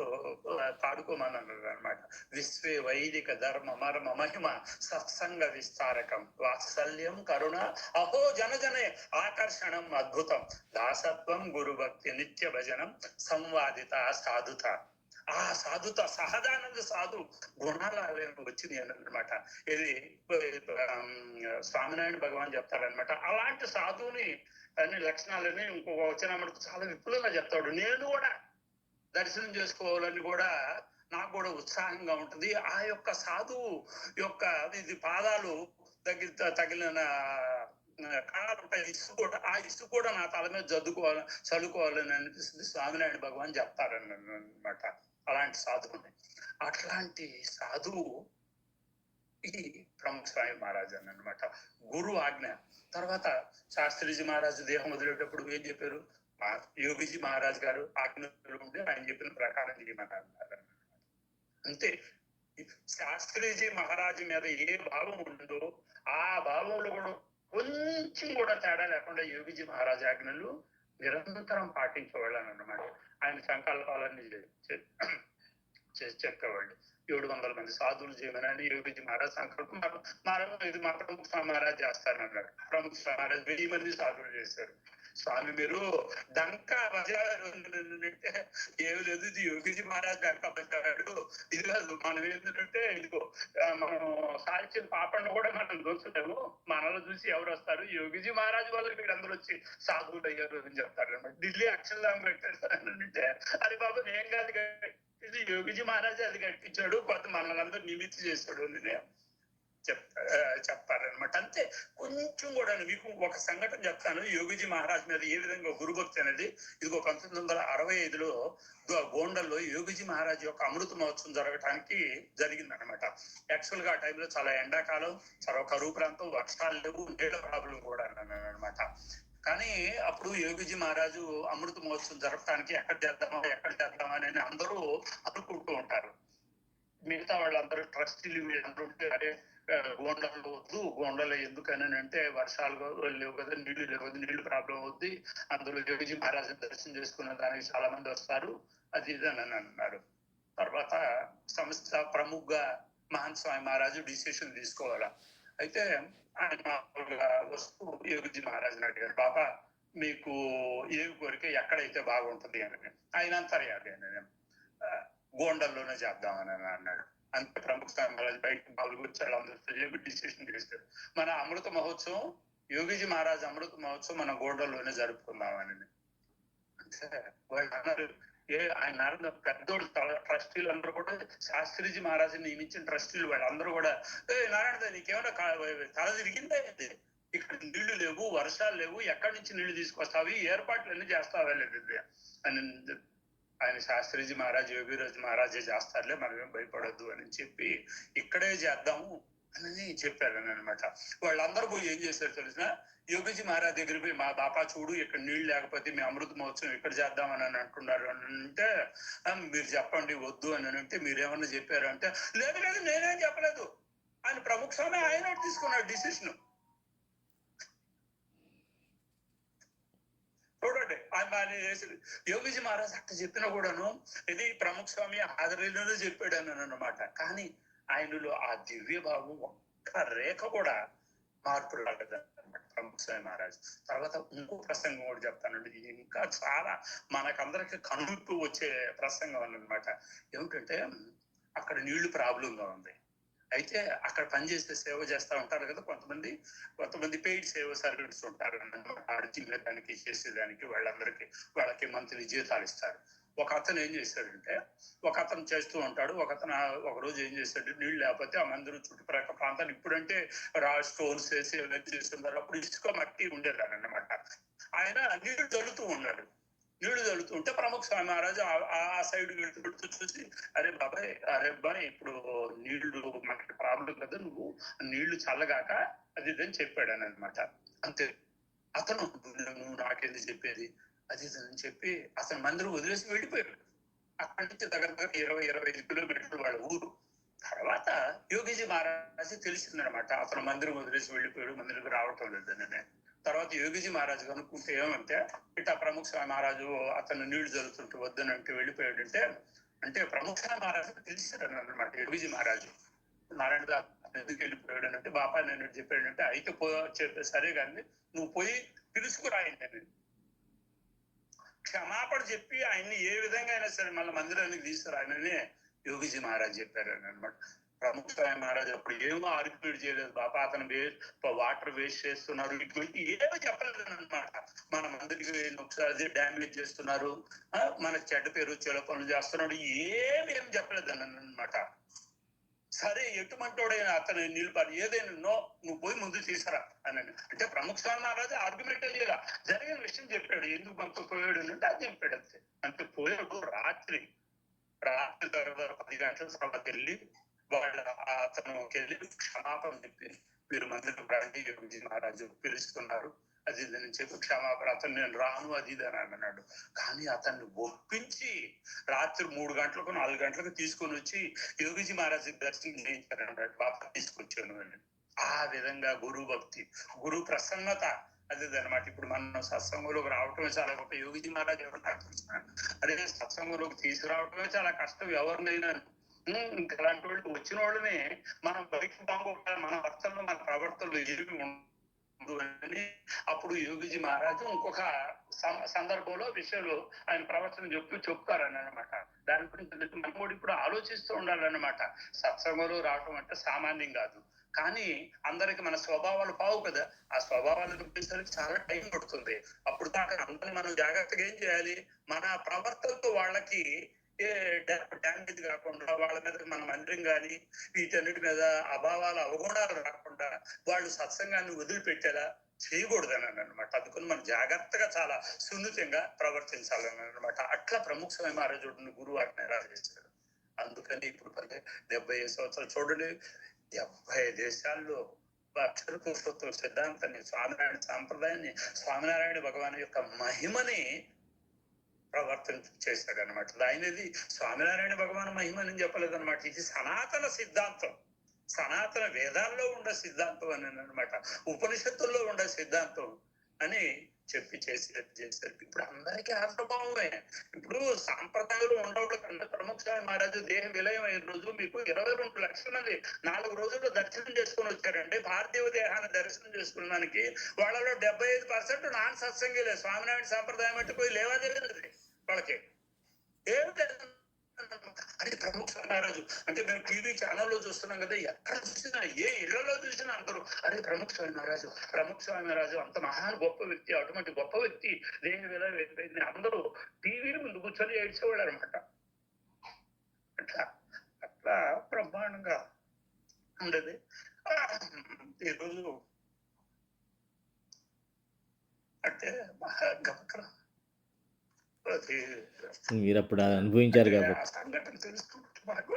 S6: పాడుకోమన్నారు అనమాట. విశ్వే వైదిక ధర్మ మర్మ మహిమ సత్సంగ విస్తారకం వాత్సల్యం కరుణ అహో జనజనే ఆకర్షణం అద్భుతం దాసత్వం గురుభక్తి నిత్య భజనం సంవాదిత సాధుత. ఆ సాధుత సహజానంద సాధు గుణాలు వచ్చినాయి అన్నమాట. ఇది స్వామినారాయణ భగవాన్ చెప్తారనమాట. అలాంటి సాధువుని అన్ని లక్షణాలని ఇంకొక వచ్చినప్పుడు చాలా విపులంగా చెప్తాడు. నేను కూడా దర్శనం చేసుకోవాలని కూడా నాకు కూడా ఉత్సాహంగా ఉంటుంది. ఆ యొక్క సాధువు యొక్క ఇది పాదాలు తగిలిన కణాలు ఉంటాయి, ఇసు కూడా ఆ ఇసు కూడా నా తల మీద చల్లుకోవాలని అనిపిస్తుంది స్వామినారాయణ భగవాన్ చెప్తారన్నమాట. అలాంటి సాధువుని, అట్లాంటి సాధువు ఈ ప్రముఖ స్వామి మహారాజ్ అన్నమాట. గురు ఆజ్ఞ తర్వాత శాస్త్రిజీ మహారాజు దేహం వదిలేటప్పుడు ఏం చెప్పారు? యోగిజీ మహారాజ్ గారు ఆజ్ఞలు ఉంటే ఆయన చెప్పిన ప్రకారం చేయమన్నారు. అంతే. శాస్త్రిజీ మహారాజు మీద ఏ భావం ఉందో ఆ భావంలో కూడా కొంచెం కూడా తేడా లేకుండా యోగిజీ మహారాజ్ ఆజ్ఞలు నిరంతరం పాటించేవాళ్ళని అన్నమాట. ఆయన సంకల్పాలన్నీ చెప్పేవాళ్ళు. 700 మంది సాధువులు చేయమని యోగిజీ మహారాజ్ సంకల్పం ఇది మా ప్రముఖ స్వామి మహారాజ్ చేస్తానన్నాడు. ప్రముఖ స్వామి మహారాజ్ 1000 మంది సాధువులు చేశారు. స్వామి మీరు డంకా బజారు అంటే ఏమి లేదు, ఇది యోగిజీ మహారాజ్ డంకా బజారు, ఇది కాదు. మనం ఏంటంటే ఇదిగో మనం సాహిత్యం పాపంలో కూడా మనం దోచులేము, మనలో చూసి ఎవరు వస్తారు, యోగిజీ మహారాజ్ వల్ల మీరు అందరూ వచ్చి సాధువులు అయ్యారు అని చెప్తారు అనమాట. ఢిల్లీ అక్షరధామ పెట్టేస్తారంటే అది బాబు నేను కాదు, ఇది యోగిజీ మహారాజ్ అది కట్టించాడు, కొంత మనల్ని నిమిత్తి చేశాడు అని చెప్తారనమాట. అంతే. కొంచెం కూడా మీకు ఒక సంఘటన చెప్తాను. యోగిజీ మహారాజ్ మీద ఏ విధంగా గురుభక్తి అనేది ఇదిగో 1965లో గోండల్లో యోగిజీ మహారాజ్ యొక్క అమృత మహోత్సవం జరగటానికి జరిగిందనమాట. యాక్చువల్ గా ఆ టైంలో చాలా ఎండాకాలం, చాలా కరువు ప్రాంతం, వర్షాలు లేవు, నీళ్ళ ప్రాబ్లం కూడా అనమాట. కానీ అప్పుడు యోగిజీ మహారాజు అమృత మహోత్సవం జరపడానికి ఎక్కడ చేద్దామా అని అందరూ అనుకుంటూ ఉంటారు. మిగతా వాళ్ళందరూ ట్రస్టీలు వీళ్ళందరూ ఉంటే అరే గోండల్లో వద్దు, గోండలో ఎందుకని అంటే వర్షాలు లేవు కదా, నీళ్లు లేవు కదా, నీళ్లు ప్రాబ్లం అవుద్ది, అందులో యోగిజీ మహారాజుని దర్శనం చేసుకున్న దానికి చాలా మంది వస్తారు, అది ఇది అని అన్నారు. తర్వాత సంస్థ ప్రముఖగా మహంత్ స్వామి మహారాజు డిసిషన్ తీసుకోవాలా. అయితే ఆయన వస్తూ యోగిజీ మహారాజుని అడిగారు, బాబా మీకు ఏమి కోరిక, ఎక్కడైతే బాగుంటుంది అని. ఆయన అంతర్యాలి అని గోండల్లోనే చేద్దామని అన్నాడు. అంతే. ప్రముఖ స్వామి మహారాజు బయటకు బాబులు వచ్చాడు, అందరితో చెప్పి డిసిషన్ చేశారు, మన అమృత మహోత్సవం, యోగిజీ మహారాజ్ అమృత మహోత్సవం మన గోండల్లోనే జరుపుకుందామని. అంటే వాళ్ళు అన్నారు, ఆయన పెద్దోడు ట్రస్టీలు అందరూ కూడా శాస్త్రిజీ మహారాజుని నియమించిన ట్రస్టీలు వాళ్ళందరూ కూడా నారాయణ నీకేమైనా తల తిరిగిందే, ఇక్కడ నీళ్లు లేవు, వర్షాలు లేవు, ఎక్కడి నుంచి నీళ్లు తీసుకొస్తావి, ఏర్పాట్లు అన్ని చేస్తావా లేదు అని. ఆయన శాస్త్రిజీ మహారాజ్ యోగిరాజు మహారాజే చేస్తారులే, మనమేం భయపడొద్దు అని చెప్పి ఇక్కడే చేద్దాము అని చెప్పారని అనమాట. వాళ్ళందరూ పోయి ఏం చేశారు తెలిసిన, యోగిజీ మహారాజ్ దగ్గర పోయి మా బాపా చూడు ఇక్కడ నీళ్లు లేకపోతే మీ అమృత మహోత్సవం ఇక్కడ చేద్దామని అంటున్నారు అని అంటే, మీరు చెప్పండి వద్దు అని అంటే మీరేమన్నా చెప్పారు అంటే, లేదు లేదు నేనేం చెప్పలేదు ఆయన ప్రముఖ స్వామి ఆయన తీసుకున్నాడు డిసిషన్. చూడండి ఆయన యోగిజీ మహారాజ్ అట్లా చెప్పినా కూడాను ఇది ప్రముఖ స్వామి ఆదరణలోనే చెప్పాడు అని అన్నమాట. కానీ ఆయనలో ఆ దివ్య భావం ఒక్క రేఖ కూడా మార్పు రాలేదన్నమాట ప్రముఖ స్వామి మహారాజ్. తర్వాత ఇంకో ప్రసంగం కూడా చెప్తానండి, ఇంకా చాలా మనకందరికి కనువిప్పు వచ్చే ప్రసంగం అన్నమాట. ఏమిటంటే అక్కడ నీళ్లు ప్రాబ్లంగా ఉంది. అయితే అక్కడ పనిచేస్తే సేవ చేస్తా ఉంటారు కదా కొంతమంది పెయిడ్ సేవ సర్వీస్ ఉంటారు అన్నమాట. తినడానికి చేసేదానికి వాళ్ళకి మంత్లీ జీతాలు ఇస్తారు. ఒక అతను ఏం చేశాడంటే, ఒక అతను చేస్తూ ఉంటాడు, ఒక రోజు ఏం చేశాడు, నీళ్ళు లేకపోతే ఆ మందిరం చుట్టుప్రక్కల ప్రాంతాలు ఇప్పుడంటే స్టోన్స్ వేసి చేస్తున్నారు, అప్పుడు ఇసుక మట్టి ఉండేదాన్ని అన్నమాట. ఆయన నీళ్లు చల్లుతూ ఉన్నాడు. నీళ్లు చల్లుతుంటే ప్రముఖ స్వామి మహారాజు ఆ సైడ్ వెళ్తూ చూసి, అరే బాబాయ్ ఇప్పుడు నీళ్లు మనకి ప్రాబ్లం కదా, నువ్వు నీళ్లు చల్లగాక అది ఇదని చెప్పాడు అని అనమాట. అంతే. అతను నువ్వు నాకేంది చెప్పేది అది ఇదని చెప్పి అతను మందిరం వదిలేసి వెళ్ళిపోయాడు. అక్కడి నుంచి దగ్గర 20-25 కిలోమీటర్లు వాళ్ళ ఊరు. తర్వాత యోగిజీ మహారాజు తెలిసిందనమాట, అతను మందిరం వదిలేసి వెళ్ళిపోయాడు, మందిరం రావటం లేదని. తర్వాత యోగిజీ మహారాజు కనుక్కుంటే ఏమంటే ఇట్లా ప్రముఖ స్వామి మహారాజు అతను నీళ్లు జరుగుతుంటే వద్దనంటే వెళ్ళిపోయాడంటే, అంటే ప్రముఖ స్వామి మహారాజు తెలిసాడు అనమాట యోగిజీ మహారాజు. నారాయణ దాస్ ఎందుకు వెళ్ళిపోయాడు అంటే, బాపా నేను చెప్పాడంటే అయితే చెప్పే సరే కానీ నువ్వు పోయి పిలుచుకురాయండి, క్షమాపణ చెప్పి ఆయన్ని ఏ విధంగా అయినా సరే మళ్ళీ మందిరానికి తీసుకురాయనని యోగిజీ మహారాజ్ చెప్పారు అని అనమాట. ప్రముఖ స్వామి మహారాజ్ అప్పుడు ఏమో ఆర్గ్యుమెంట్ చేయలేదు, బాబా అతను వాటర్ వేస్ట్ చేస్తున్నారు ఇటువంటి ఏమో చెప్పలేదు అనమాట. మన మందిరికి ఒకసారి డ్యామేజ్ చేస్తున్నారు, మన చెడ్డ పేరు చెడ పనులు చేస్తున్నాడు, ఏం చెప్పలేదు అని అనమాట. సరే ఎటువంటివాడైనా అతను నిలబడి ఏదైనా నువ్వు పోయి ముందు తీసుకురా అని అంటే ప్రముఖ స్వామి మహారాజు ఆర్గ్యుమెంట్ లేదా జరిగిన విషయం చెప్పాడు, ఎందుకు పంపిపోయాడు అంటే అది చెప్పాడు అంతే. అంటే పోయాడు రాత్రి తర్వాత 10 గంటల తర్వాత వెళ్ళి వాళ్ళ అతనుకి వెళ్ళి క్షమాపణ చెప్పి మీరు మందిరం రండి, యోగిజీ మహారాజు పిలుస్తున్నారు అది ఇది చెప్పి క్షమాపణ, అతను నేను రాను అది ఇది అని అన్నాడు. కానీ అతన్ని ఒప్పించి రాత్రి 3 గంటలకు 4 గంటలకు తీసుకొని వచ్చి యోగిజీ మహారాజు దర్శనం చేయించారన్నాడు. బాబా తీసుకొచ్చాను అని. ఆ విధంగా గురువు భక్తి, గురు ప్రసన్నత అది అనమాట. ఇప్పుడు మనం సత్సంగంలోకి రావటమే చాలా గొప్ప. యోగిజీ మహారాజు ఎవరు అదే సత్సంగంలోకి తీసుకురావటమే చాలా కష్టం ఎవరినైనా. ఇంకా అలాంటి వాళ్ళు వచ్చిన వాళ్ళని మనం బయటకు పంపకుండా మన భక్తుల్లో మన ప్రవర్తనలు ఏమి అని అప్పుడు యోగిజీ మహారాజు ఇంకొక సందర్భంలో విషయాలు ఆయన ప్రవచనం చెప్తారని అనమాట. దాని గురించి మనం కూడా ఇప్పుడు ఆలోచిస్తూ ఉండాలన్నమాట. సత్సంగంలో రావటం అంటే సామాన్యం కాదు. కానీ అందరికి మన స్వభావాలు పావు కదా, ఆ స్వభావాలను చూపించడానికి చాలా టైం పడుతుంది. అప్పుడు దాకా అందరిని మనం జాగ్రత్తగా ఏం చేయాలి, మన ప్రవర్తనతో వాళ్ళకి డ్యామేజ్ కాకుండా, వాళ్ళ మీద మన మందిరం కానీ వీటన్నిటి మీద అభావాలు అవగుణాలు రాకుండా వాళ్ళు సత్సంగాన్ని వదిలిపెట్టేలా చేయకూడదని అనమాట. అందుకని మనం జాగ్రత్తగా చాలా సున్నితంగా ప్రవర్తించాలని అనమాట. అట్లా ప్రముఖ స్వామి మహారాజు గురువు ఆజ్ఞ చేశాడు. అందుకని ఇప్పుడు 75 సంవత్సరాలు చూడండి, 70 దేశాల్లో అక్షర పురుషోత్తమ సిద్ధాంతాన్ని, స్వామినారాయణ సాంప్రదాయాన్ని, స్వామినారాయణ భగవాన్ యొక్క మహిమని ప్రవర్తన చేశాడు అనమాట. ఆయనది స్వామినారాయణ భగవాన్ మహిమని చెప్పలేదు అనమాట. ఇది సనాతన సిద్ధాంతం, సనాతన వేదాల్లో ఉండే సిద్ధాంతం అని అనమాట, ఉపనిషత్తుల్లో ఉండే సిద్ధాంతం అని చెప్పి చేశారు. ఇప్పుడు అందరికీ ఆత్మభావమే. ఇప్పుడు సాంప్రదాయాలు ఉండవడం కన్నా ప్రముఖ స్వామి మహారాజు దేహ విలయం అయిన రోజు మీకు 22 లక్షల మంది 4 రోజుల్లో దర్శనం చేసుకుని వచ్చారండి. పార్థివ దేహాన్ని దర్శనం చేసుకున్నానికి వాళ్ళలో 75% నాన్ సత్సంగిలే. స్వామినారాయణ సాంప్రదాయం అంటే పోయి లేవాదేలేదు వాళ్ళకి ఏమిటి. అంటే ప్రముఖ స్వామి మహారాజు అంటే మేము టీవీ ఛానల్లో చూస్తున్నాం కదా, ఎక్కడ చూసినా ఏ ఇళ్లలో చూసినా అందరూ అరే ప్రముఖ స్వామి మహారాజు, ప్రముఖ స్వామి మహారాజు అంత మహాన్ గొప్ప వ్యక్తి, అటువంటి గొప్ప వ్యక్తి దేహ విలయం అందరూ టీవీని ముందు కూర్చొని ఏడ్చేవాళ్ళు అనమాట. అట్లా బ్రహ్మాండంగా ఉండేది. ఈరోజు అంటే గమకర
S2: మీరు అప్పుడు అనుభవించారు కాబట్టి
S6: సంఘటన తెలుసుకుంటూ మనకు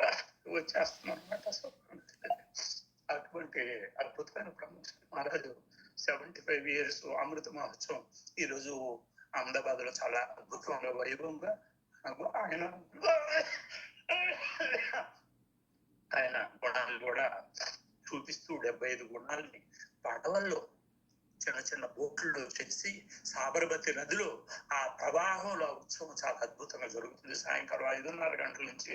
S6: వచ్చేస్తున్నాం అనమాట. అటువంటి అద్భుతమైన ప్రముఖ మహారాజు 75 years అమృత మహోత్సవం ఈరోజు అహ్మదాబాద్ లో చాలా అద్భుతంగా వైభవంగా ఆయన గుణాలు కూడా చూపిస్తూ 75 గుణాలని పడవల్లో చిన్న చిన్న బోట్లలో చేసి సాబర్మతి నదిలో ఆ ప్రవాహంలో ఉత్సవం చాలా అద్భుతంగా జరుగుతుంది. సాయంకాలం 5:30 గంటల నుంచి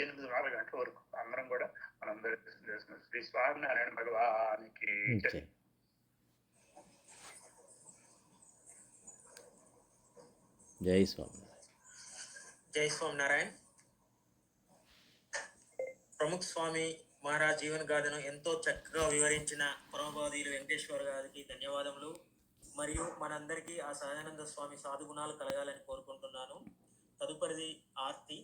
S6: 8:30 గంటల వరకు అందరం కూడా మనందరూ చేస్తున్నాం. శ్రీ స్వామినారాయణ భగవానికి
S2: జై స్వామి.
S3: జై స్వామినారాయణ. ప్రముఖ స్వామి మహారాజ్ జీవన గాథను ఎంతో చక్కగా వివరించిన పరమభావీయులు వెంకటేశ్వర గారికి ధన్యవాదములు. మరియు మనందరికీ ఆ సహజానంద స్వామి సాధుగుణాలు కలగాలని కోరుకుంటున్నాను. తదుపరిది ఆర్తి.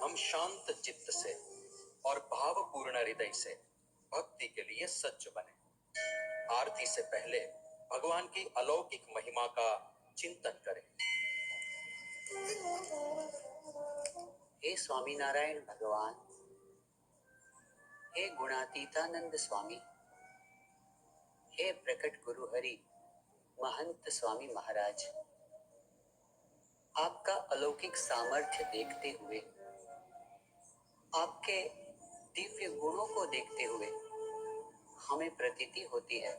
S7: हम शांत चित्त से और भावपूर्ण हृदय से भक्ति के लिए सज्ज बने। आरती से पहले भगवान की अलौकिक महिमा का चिंतन करें।
S8: हे स्वामीनारायण भगवान, हे गुणातीतानंद स्वामी, हे प्रकट गुरु हरि महंत स्वामी महाराज, आपका अलौकिक सामर्थ्य देखते हुए, आपके दिव्य गुणों को देखते हुए हमें प्रतीति होती है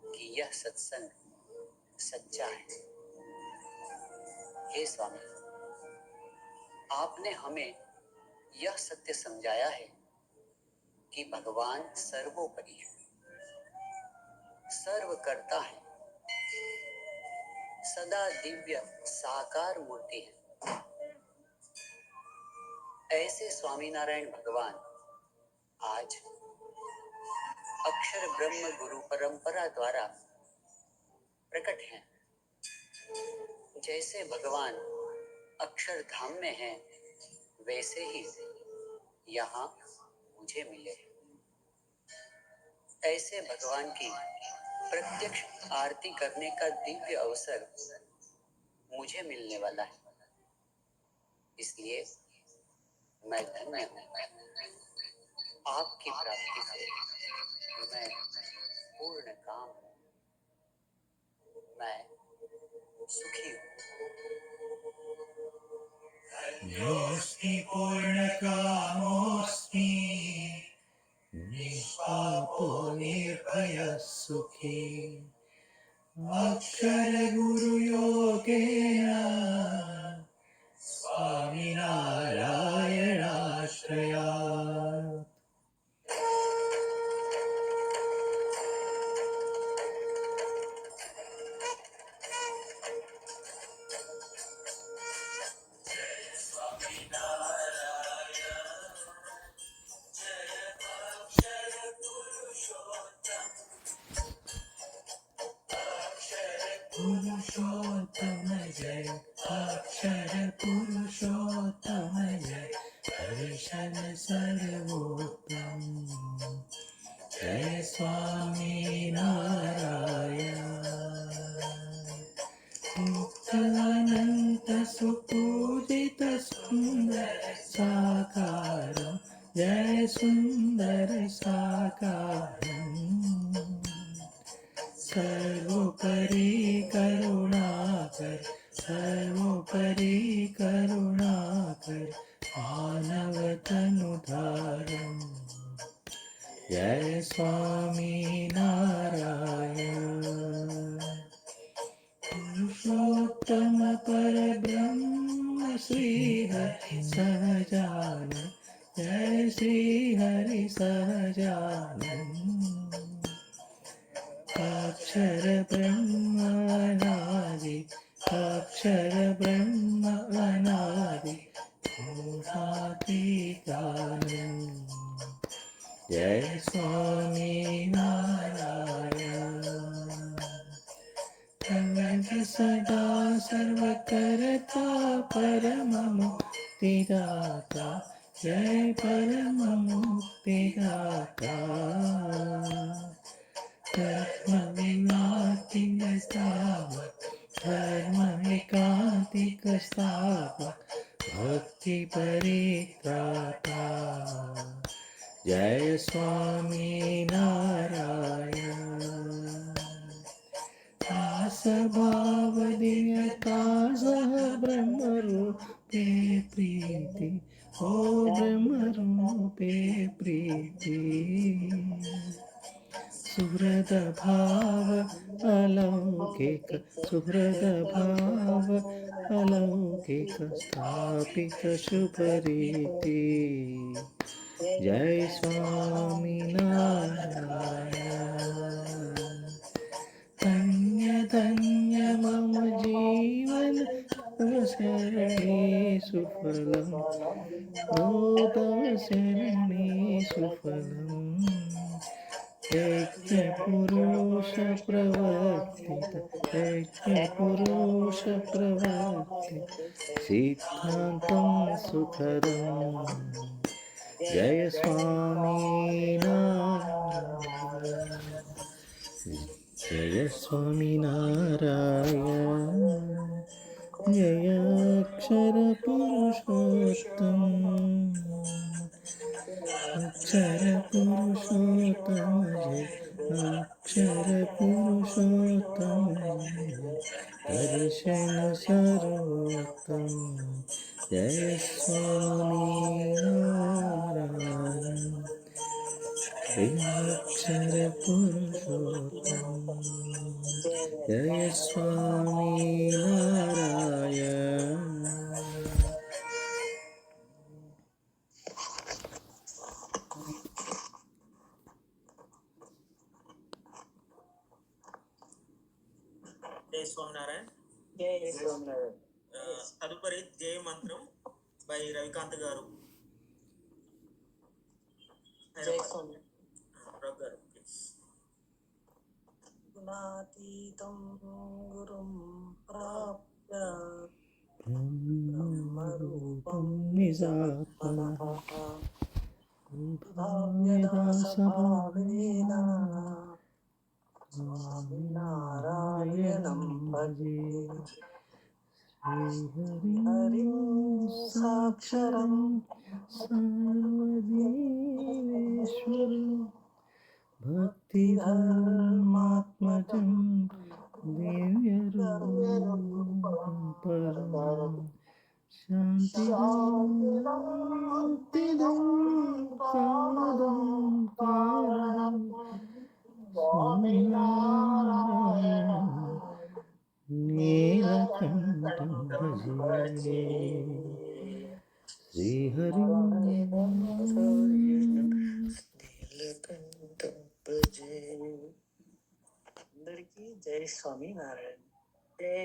S8: कि यह सत्संग सच्चा है। हे स्वामी, आपने हमें यह सत्य समझाया है कि भगवान सर्वोपरि है, सर्वकर्ता है, सदा दिव्य साकार मूर्ति है। ऐसे स्वामीनारायण भगवान आज अक्षर ब्रह्म गुरु परंपरा द्वारा प्रकट हैं। जैसे भगवान अक्षरधाम में हैं, वैसे ही यहाँ मुझे मिले। ऐसे भगवान की प्रत्यक्ष आरती करने का दिव्य अवसर मुझे मिलने वाला है, इसलिए मैं धन्य हूँ। आपकी प्राप्ति से मैं पूर्ण काम हूँ, मैं सुखी हूँ।
S9: योऽस्मि पूर्णकामोऽस्मि, निष्पापो निर्भयः सुखी, अक्षरगुरुयोगेन स्वामिनारायणाश्रयात्। पुरुषोत्तम जय अक्षर पुरुषोत्तम जय हरिशन सर्वोत्तम जय स्वामी नारायण। मुक्तानंत सुपूजित सुंदर साकारं जय सुंदर साकारं सर्वोपरि करुणाकर सर्वोपरि करुणाकर मानवतनुधारं जय स्वामी नारायण। पुरुषोत्तम परब्रह्म श्री हरि सहजानंद जय श्री हरि सहजानंद अक्षर ब्रह्म अनादि अक्षर ब्रह्म अनादि भूतातीतानंद जय स्वामी नारायण। सदा सर्वकर्ता परम मुक्तिदाता जय परम मुक्तिदाता धर्म विनातिक स्थापक धर्म विकातिक स्थापक भक्ति परित्राता जय स्वामी नारायण। स्वभाव दिव्यता सह ब्रह्म रूपे प्रीति ओ ब्रह्म रूपे प्रीति सुहृद भाव अलौकिक सुहृद भाव अलौकिक स्थापित शुभ रीति जय स्वामी नारायण। धन्य धन्य मम जीवन तव शरणे सुफलम् ओ तव शरणे सुफलम् यज्ञ पुरुष प्रवर्तित यज्ञ पुरुष प्रवर्तित सिद्धान्तं सुखदम् जय स्वामी नारायण। जय स्वामी नारायण जय अक्षर पुरुषोत्तम అక్షర పురుషోత్తమ జయ అక్షర పురుషోత్తమ దర్శన సర్వోత్తమ జయ స్వామి నారాయణ అక్షర పురుషోత్తమ జయ స్వామి నారాయణ.
S3: జై స్వామినారాయణ.
S8: జై స్వామినారాయణ.
S3: తదుపరి జయ మంత్రం బై రవికాంత్ గారు.
S1: జై స్వామి.
S3: రవి గారు ప్లీజ్.
S1: గుణాతీతం గురుం ప్రాప్య
S9: బ్రహ్మరూపం నిజాత్మనః భావ్యదాసభావేన స్వామినారాయణం భజే శ్రీహరిం సాక్షరం సర్వదేవేశ్వరం భక్తిధర్మాత్మజం దివ్యరూపం పరం శాంతిదం సాదం కారణం స్వామినారాయణ నీలకంఠం భజే శ్రీహరి
S1: అందరికీ జై స్వామి నారాయణ. జై